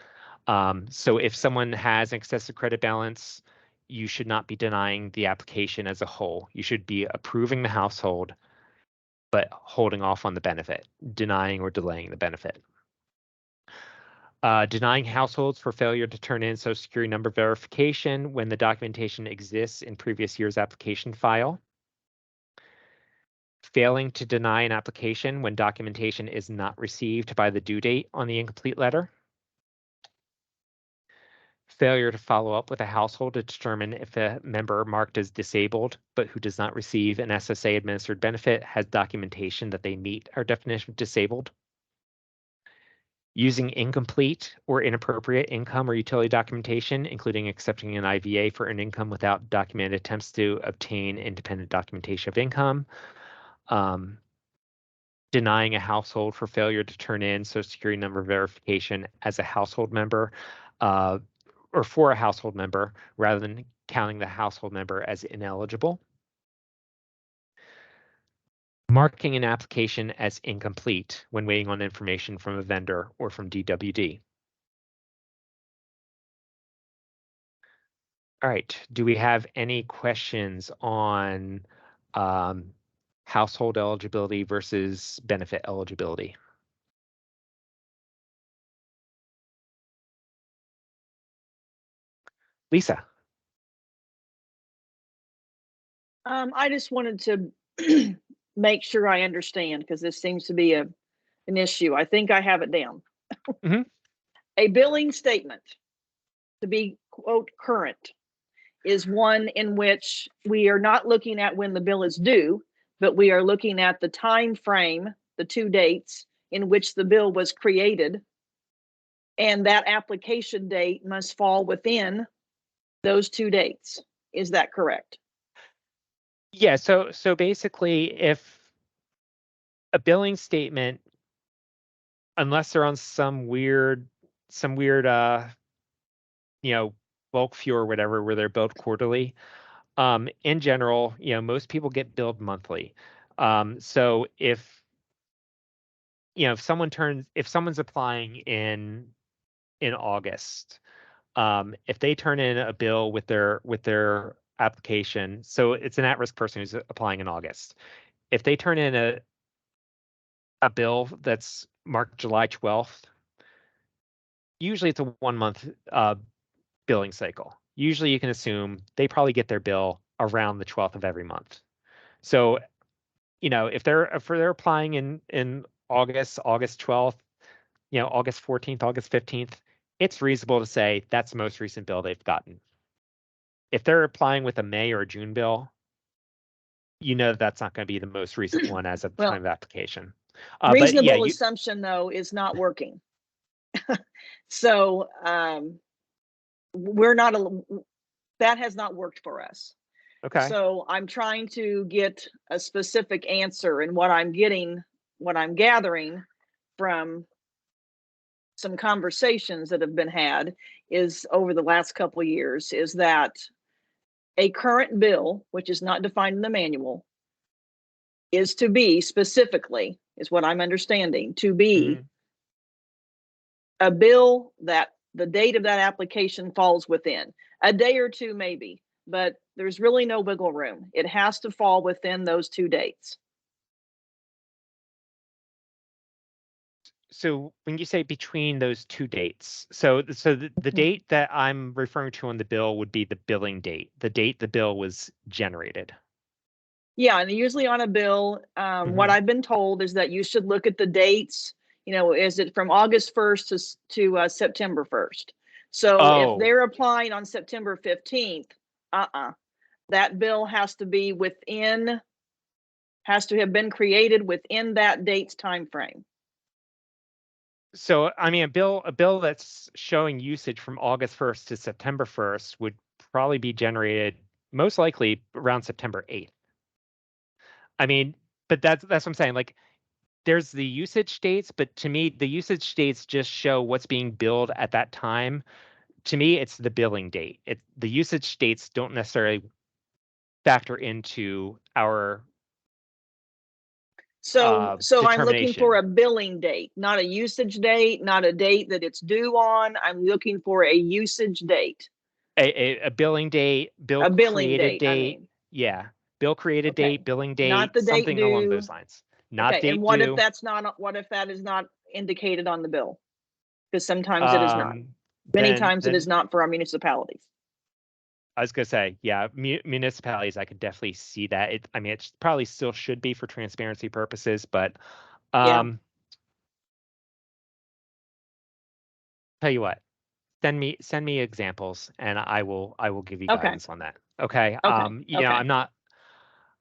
So if someone has an excessive credit balance, you should not be denying the application as a whole. You should be approving the household, but holding off on the benefit, denying or delaying the benefit. Denying households for failure to turn in Social Security number verification when the documentation exists in previous year's application file. Failing to deny an application when documentation is not received by the due date on the incomplete letter. Failure to follow up with a household to determine if a member marked as disabled but who does not receive an SSA administered benefit has documentation that they meet our definition of disabled. Using incomplete or inappropriate income or utility documentation, including accepting an IVA for earned income without documented attempts to obtain independent documentation of income. Denying a household for failure to turn in Social Security number verification as a household member or for a household member rather than counting the household member as ineligible. Marking an application as incomplete when waiting on information from a vendor or from DWD. All right, do we have any questions on household eligibility versus benefit eligibility? Lisa. I just wanted to make sure I understand, because this seems to be an issue. I think I have it down. Mm-hmm. A billing statement, to be quote current, is one in which we are not looking at when the bill is due, but we are looking at the time frame, the 2 dates in which the bill was created, and that application date must fall within those 2 dates. Is that correct? Yeah, so basically, if a billing statement, unless they're on some weird bulk fee or whatever where they're billed quarterly, in general, most people get billed monthly. So if if someone's applying in August, if they turn in a bill with their application, so it's an at-risk person who's applying in August. If they turn in a bill that's marked July 12th, usually it's a 1-month billing cycle. Usually you can assume they probably get their bill around the 12th of every month. So, if they're applying in August 12th, August 14th, August 15th, it's reasonable to say that's the most recent bill they've gotten. If they're applying with a May or a June bill, that's not going to be the most recent one as of the time of application. Reasonable assumption though is not working. So we're not that has not worked for us. Okay. So I'm trying to get a specific answer, and what I'm gathering from some conversations that have been had is over the last couple of years is that a current bill, which is not defined in the manual, is to be specifically, is what I'm understanding, to be a bill that the date of that application falls within a day or two, maybe, but there's really no wiggle room. It has to fall within those 2 dates. So when you say between those 2 dates, so the date that I'm referring to on the bill would be the billing date, the date the bill was generated. Yeah, and usually on a bill, what I've been told is that you should look at the dates. You know, is it from August 1st to September 1st? So if they're applying on September 15th, that bill has to have been created within that date's time frame. So I mean, a bill that's showing usage from August 1st to September 1st would probably be generated most likely around September 8th. I mean, but that's what I'm saying. Like, there's the usage dates, but to me, the usage dates just show what's being billed at that time. To me, it's the billing date. The usage dates don't necessarily factor into our So I'm looking for a billing date, not a usage date, not a date that it's due on. I'm looking for a usage date. A billing date, bill created date. I mean. Yeah, bill created date, billing date, not the something date along those lines. Not date and what due. if that's not? What if that is not indicated on the bill? Because sometimes it is not. Many times it is not for our municipalities. I was gonna say, yeah, municipalities, I could definitely see that. I mean, it probably still should be for transparency purposes, but tell you what, send me examples, and I will give you guidance on that. Okay. You know,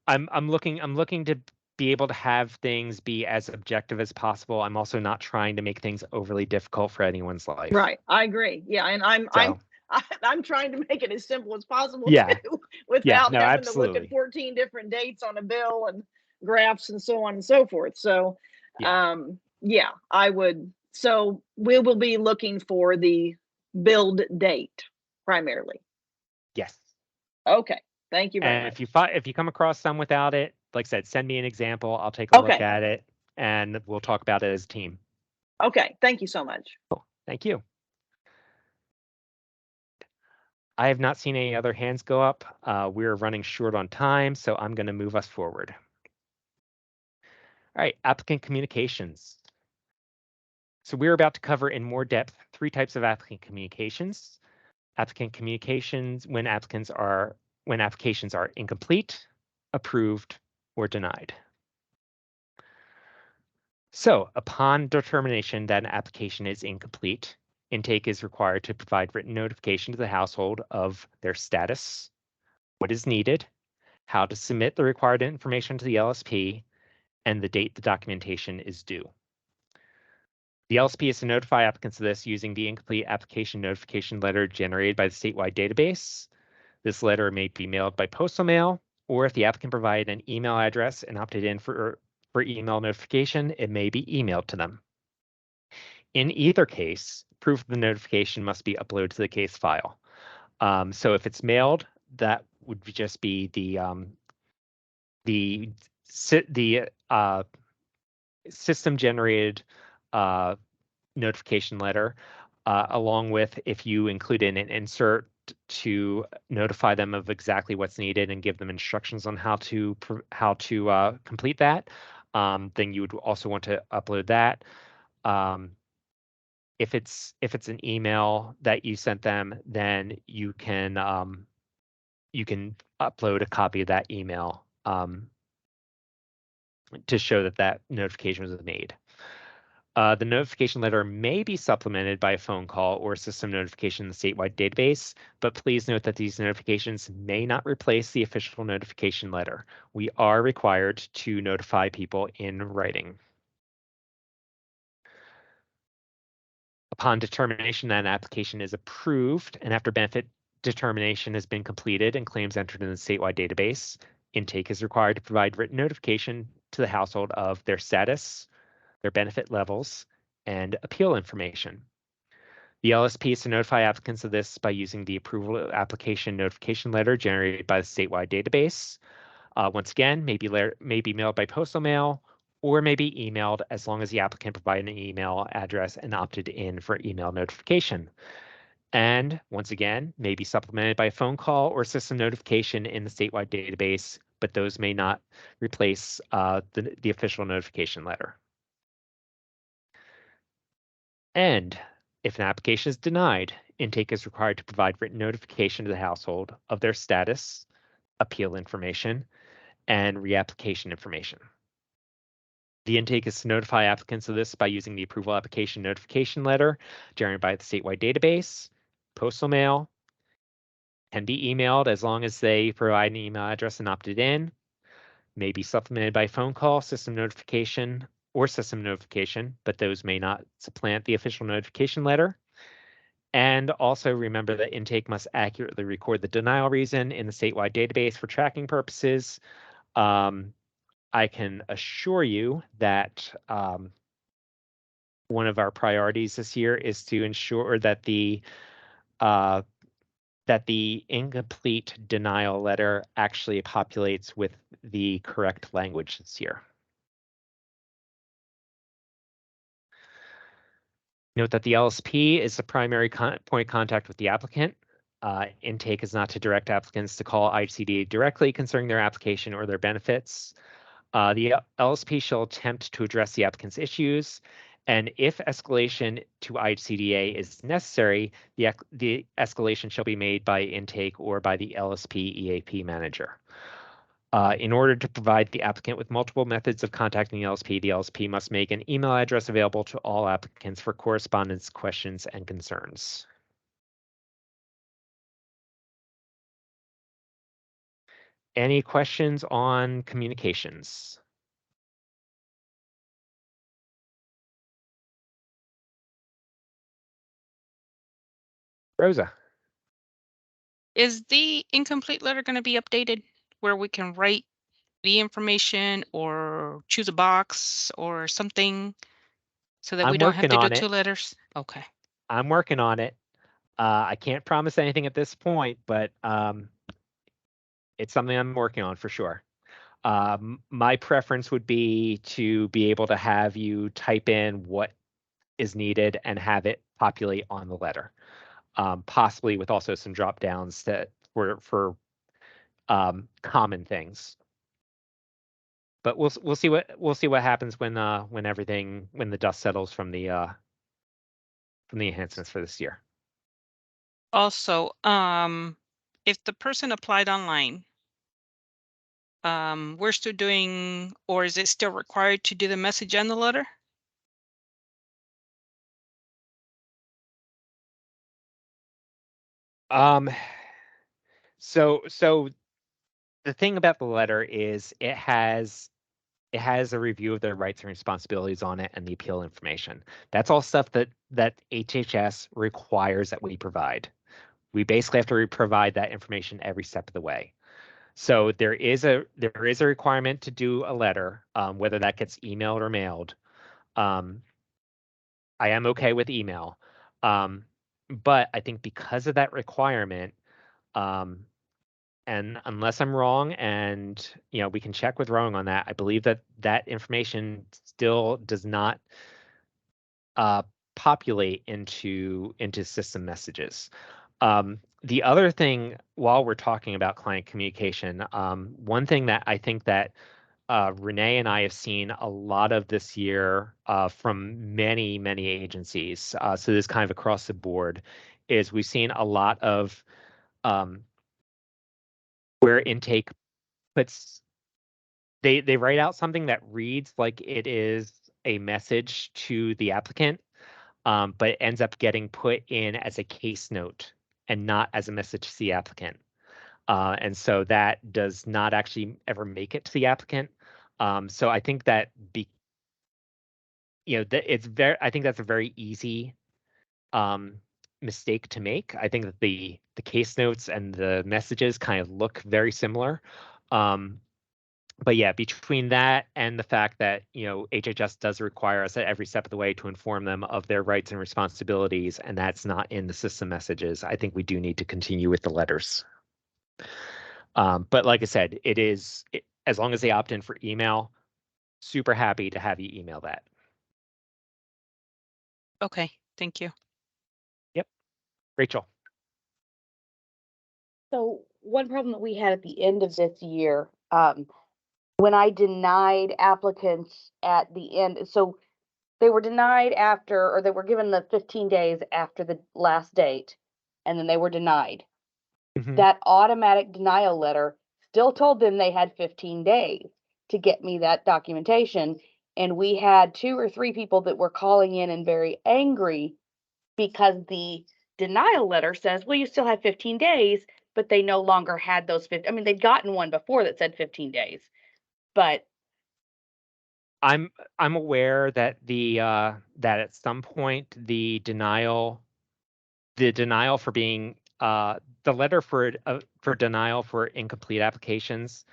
I'm looking to be able to have things be as objective as possible. I'm also not trying to make things overly difficult for anyone's life. Right. I agree. Yeah, and I'm trying to make it as simple as possible too, without having to look at 14 different dates on a bill and graphs and so on and so forth. So, I would. So we will be looking for the build date primarily. Yes. Okay. Thank you very much. If you come across some without it, like I said, send me an example. I'll take a look at it, and we'll talk about it as a team. Okay. Thank you so much. Cool. Thank you. I have not seen any other hands go up. We're running short on time, so I'm going to move us forward. All right, applicant communications. So we're about to cover in more depth 3 types of applicant communications. Applicant communications when applications are incomplete, approved, or denied. So upon determination that an application is incomplete, intake is required to provide written notification to the household of their status, what is needed, how to submit the required information to the LSP, and the date the documentation is due. The LSP is to notify applicants of this using the incomplete application notification letter generated by the statewide database. This letter may be mailed by postal mail, or if the applicant provided an email address and opted in for email notification, it may be emailed to them. In either case, proof of the notification must be uploaded to the case file. So if it's mailed, that would just be the system generated notification letter, along with if you include in an insert to notify them of exactly what's needed and give them instructions on how to complete that, then you would also want to upload that. If it's an email that you sent them, then you can upload a copy of that email to show that notification was made. The notification letter may be supplemented by a phone call or system notification in the statewide database, but please note that these notifications may not replace the official notification letter. We are required to notify people in writing. Upon determination that an application is approved and after benefit determination has been completed and claims entered in the statewide database, intake is required to provide written notification to the household of their status, their benefit levels, and appeal information. The LSP is to notify applicants of this by using the approval application notification letter generated by the statewide database. Once again, may be mailed by postal mail or may be emailed as long as the applicant provided an email address and opted in for email notification. And once again, may be supplemented by a phone call or system notification in the statewide database, but those may not replace the official notification letter. And if an application is denied, intake is required to provide written notification to the household of their status, appeal information, and reapplication information. The intake is to notify applicants of this by using the approval application notification letter generated by the statewide database, postal mail, can be emailed as long as they provide an email address and opted in, may be supplemented by phone call, system notification, but those may not supplant the official notification letter. And also remember that intake must accurately record the denial reason in the statewide database for tracking purposes. I can assure you that one of our priorities this year is to ensure that the incomplete denial letter actually populates with the correct language this year. Note that the LSP is the primary point of contact with the applicant. Intake is not to direct applicants to call IHCDA directly concerning their application or their benefits. The LSP shall attempt to address the applicant's issues, and if escalation to IHCDA is necessary, the escalation shall be made by intake or by the LSP EAP manager. In order to provide the applicant with multiple methods of contacting the LSP must make an email address available to all applicants for correspondence, questions, and concerns. Any questions on communications? Rosa. Is the incomplete letter going to be updated where we can write the information or choose a box or something so that we don't have to do two letters? Okay. I'm working on it. I can't promise anything at this point, but it's something I'm working on for sure. My preference would be to be able to have you type in what is needed and have it populate on the letter, possibly with also some drop downs that for common things. But we'll see what happens when the dust settles from the enhancements for this year. Also, if the person applied online, we're still doing, or is it still required to do the message and the letter? So the thing about the letter is it has a review of their rights and responsibilities on it and the appeal information. That's all stuff that HHS requires that we provide. We basically have to provide that information every step of the way. So there is a requirement to do a letter, whether that gets emailed or mailed. I am okay with email, but I think because of that requirement, and unless I'm wrong, and we can check with Rowan on that, I believe that information still does not populate into system messages. The other thing, while we're talking about client communication, one thing that I think that Renee and I have seen a lot of this year from many agencies, so this is kind of across the board, is we've seen a lot of where intake puts they write out something that reads like it is a message to the applicant, but it ends up getting put in as a case note and not as a message to the applicant. And so that does not actually ever make it to the applicant. So I think that I think that's a very easy mistake to make. I think that the case notes and the messages kind of look very similar. But yeah, between that and the fact that, HHS does require us at every step of the way to inform them of their rights and responsibilities, and that's not in the system messages, I think we do need to continue with the letters. But like I said, as long as they opt in for email, super happy to have you email that. Okay, thank you. Yep. Rachel. So one problem that we had at the end of this year, when I denied applicants at the end, so they were denied after, or they were given the 15 days after the last date, and then they were denied. That automatic denial letter still told them they had 15 days to get me that documentation. And we had 2 or 3 people that were calling in and very angry because the denial letter says, well, you still have 15 days, but they no longer had those 15. I mean, they'd gotten one before that said 15 days, but I'm aware that that at some point the denial for being the letter for denial for incomplete applications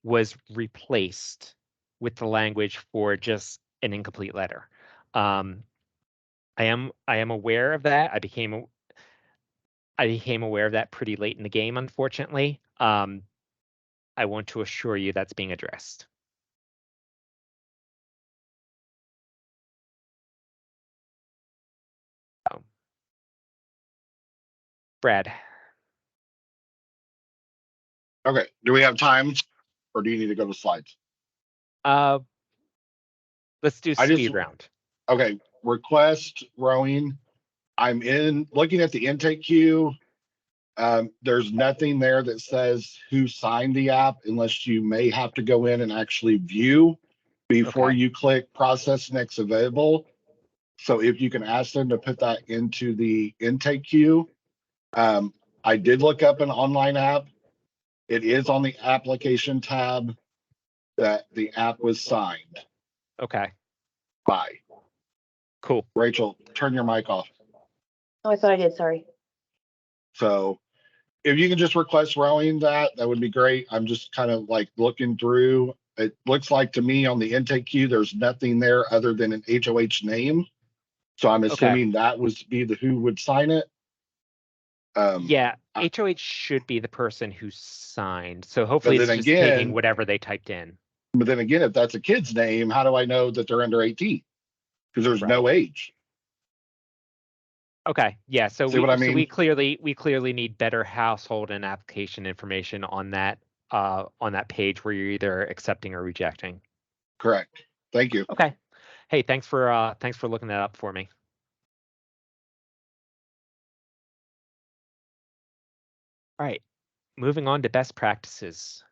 was replaced with the language for just an incomplete letter. I am aware of that. I became aware of that pretty late in the game, unfortunately. I want to assure you that's being addressed. Brad. Okay, do we have time or do you need to go to slides? Let's do speed round. Okay, request rowing. I'm looking at the intake queue. There's nothing there that says who signed the app unless you may have to go in and actually view before you click process next available. So if you can ask them to put that into the intake queue. I did look up an online app. It is on the application tab that the app was signed Okay. by. Cool. Rachel, turn your mic off. oh, I thought I did. Sorry. So if you can just request rowing that would be great. I'm just kind of like looking through. It looks like to me on the intake queue, there's nothing there other than an HOH name. So I'm assuming that would be who would sign it. Yeah, HOH should be the person who signed. So hopefully it's just taking whatever they typed in. But then again, if that's a kid's name, how do I know that they're under 18? Because there's no age. Okay, yeah. So See what I mean? we clearly need better household and application information on that page where you're either accepting or rejecting. Correct. Thank you. Okay. Hey, thanks for looking that up for me. All right, moving on to best practices.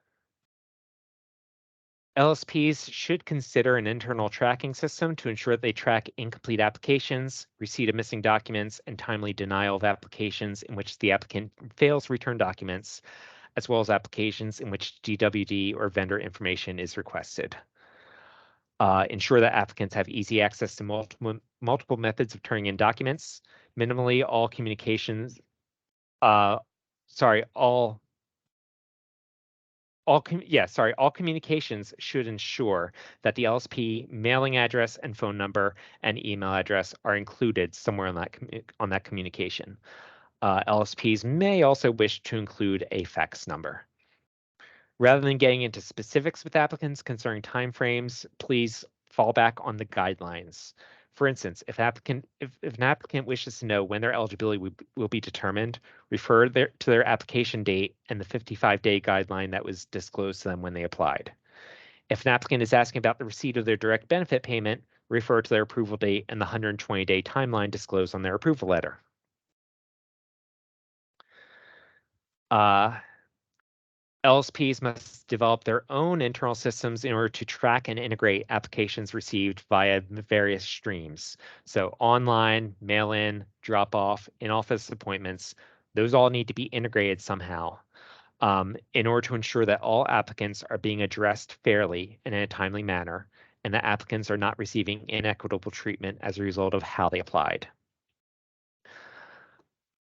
LSPs should consider an internal tracking system to ensure that they track incomplete applications, receipt of missing documents, and timely denial of applications in which the applicant fails to return documents, as well as applications in which DWD or vendor information is requested. Ensure that applicants have easy access to multiple methods of turning in documents. Minimally, all communications, all communications should ensure that the LSP mailing address and phone number and email address are included somewhere on that communication. LSPs may also wish to include a fax number. Rather than getting into specifics with applicants concerning timeframes, please fall back on the guidelines. For instance, if an applicant wishes to know when their eligibility will be determined, refer to their application date and the 55-day guideline that was disclosed to them when they applied. If an applicant is asking about the receipt of their direct benefit payment, refer to their approval date and the 120-day timeline disclosed on their approval letter. LSPs must develop their own internal systems in order to track and integrate applications received via various streams. So online, mail-in, drop-off, in-office appointments, those all need to be integrated somehow in order to ensure that all applicants are being addressed fairly and in a timely manner, and that applicants are not receiving inequitable treatment as a result of how they applied.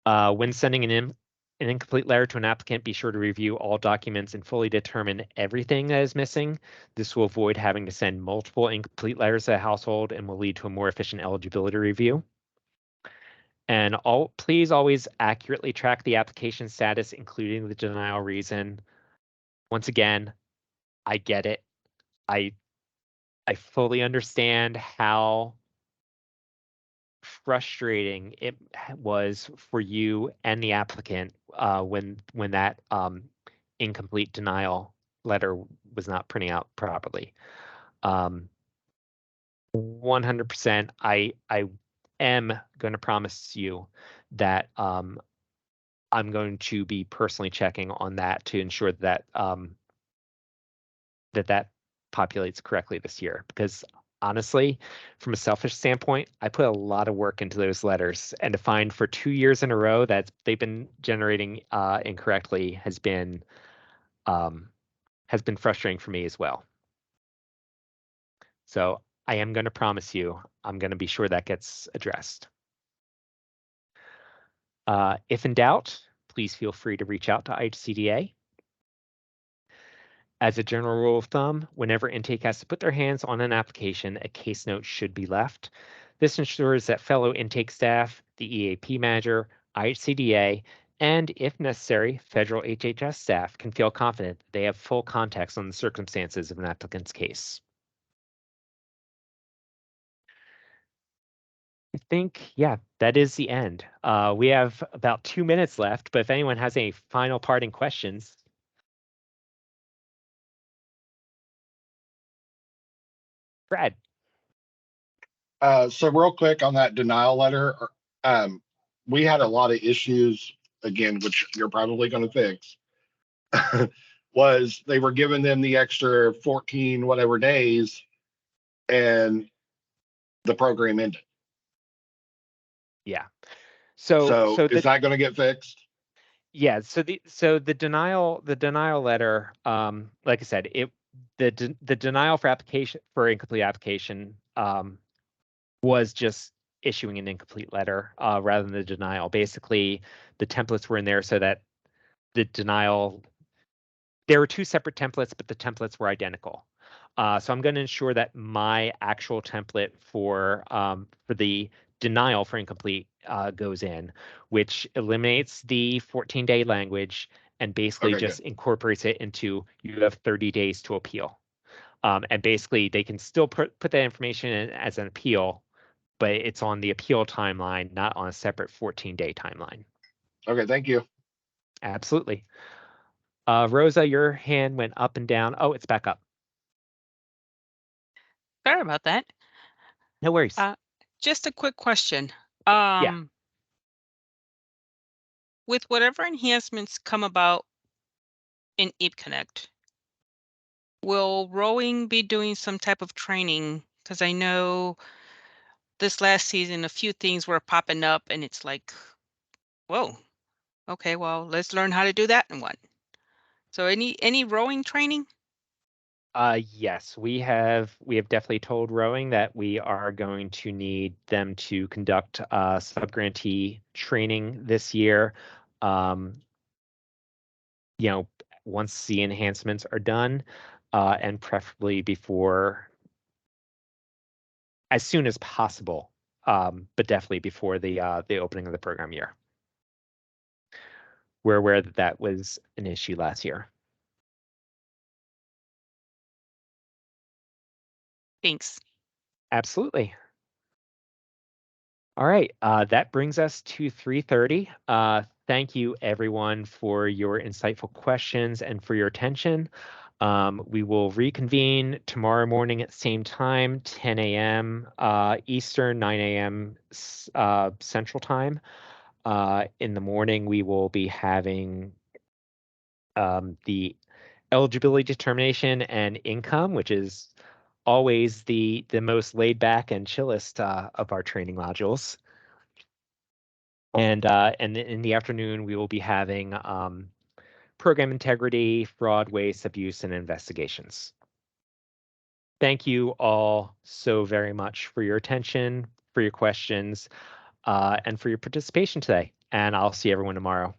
When sending an incomplete letter to an applicant, be sure to review all documents and fully determine everything that is missing. This will avoid having to send multiple incomplete letters to a household and will lead to a more efficient eligibility review. And please always accurately track the application status, including the denial reason. Once again, I get it. I fully understand how frustrating it was for you and the applicant when that incomplete denial letter was not printing out properly. 100%, I am going to promise you that I'm going to be personally checking on that to ensure that that populates correctly this year, because honestly, from a selfish standpoint, I put a lot of work into those letters, and to find for 2 years in a row that they've been generating incorrectly has been frustrating for me as well. So I am going to promise you, I'm going to be sure that gets addressed. If in doubt, please feel free to reach out to IHCDA. As a general rule of thumb, whenever intake has to put their hands on an application, a case note should be left. This ensures that fellow intake staff, the EAP manager, IHCDA, and if necessary, federal HHS staff can feel confident that they have full context on the circumstances of an applicant's case. I think, yeah, that is the end. We have about 2 minutes left, but if anyone has any final parting questions. Brad. So real quick on that denial letter, we had a lot of issues, again, which you're probably going to fix, was they were giving them the extra 14 whatever days and the program ended. Yeah. So is that going to get fixed? Yeah, so the denial letter, like I said, the denial for incomplete application was just issuing an incomplete letter rather than the denial. Basically, the templates were in there so that the denial, there were 2 separate templates, but the templates were identical. So I'm going to ensure that my actual template for the denial for incomplete goes in, which eliminates the 14-day language and basically just incorporates it into you have 30 days to appeal. And basically they can still put that information in as an appeal, but it's on the appeal timeline, not on a separate 14-day timeline. Okay, thank you. Absolutely. Rosa, your hand went up and down. Oh, it's back up. Sorry about that. No worries. Just a quick question. Yeah. With whatever enhancements come about in EAP Connect, will rowing be doing some type of training? Because I know this last season, a few things were popping up and it's like, whoa, okay, well, let's learn how to do that and what. So any rowing training? Yes, we have definitely told rowing that we are going to need them to conduct subgrantee training this year. Once the enhancements are done, and preferably before, as soon as possible, but definitely before the opening of the program year. We're aware that that was an issue last year. Thanks. Absolutely. All right, that brings us to 3:30. Thank you everyone for your insightful questions and for your attention. We will reconvene tomorrow morning at the same time, 10 a.m. Eastern, 9 a.m. Central Time. In the morning, we will be having the eligibility determination and income, which is always the most laid back and chillest of our training modules. And in the afternoon, we will be having program integrity, fraud, waste, abuse, and investigations. Thank you all so very much for your attention, for your questions. and for your participation today. And I'll see everyone tomorrow.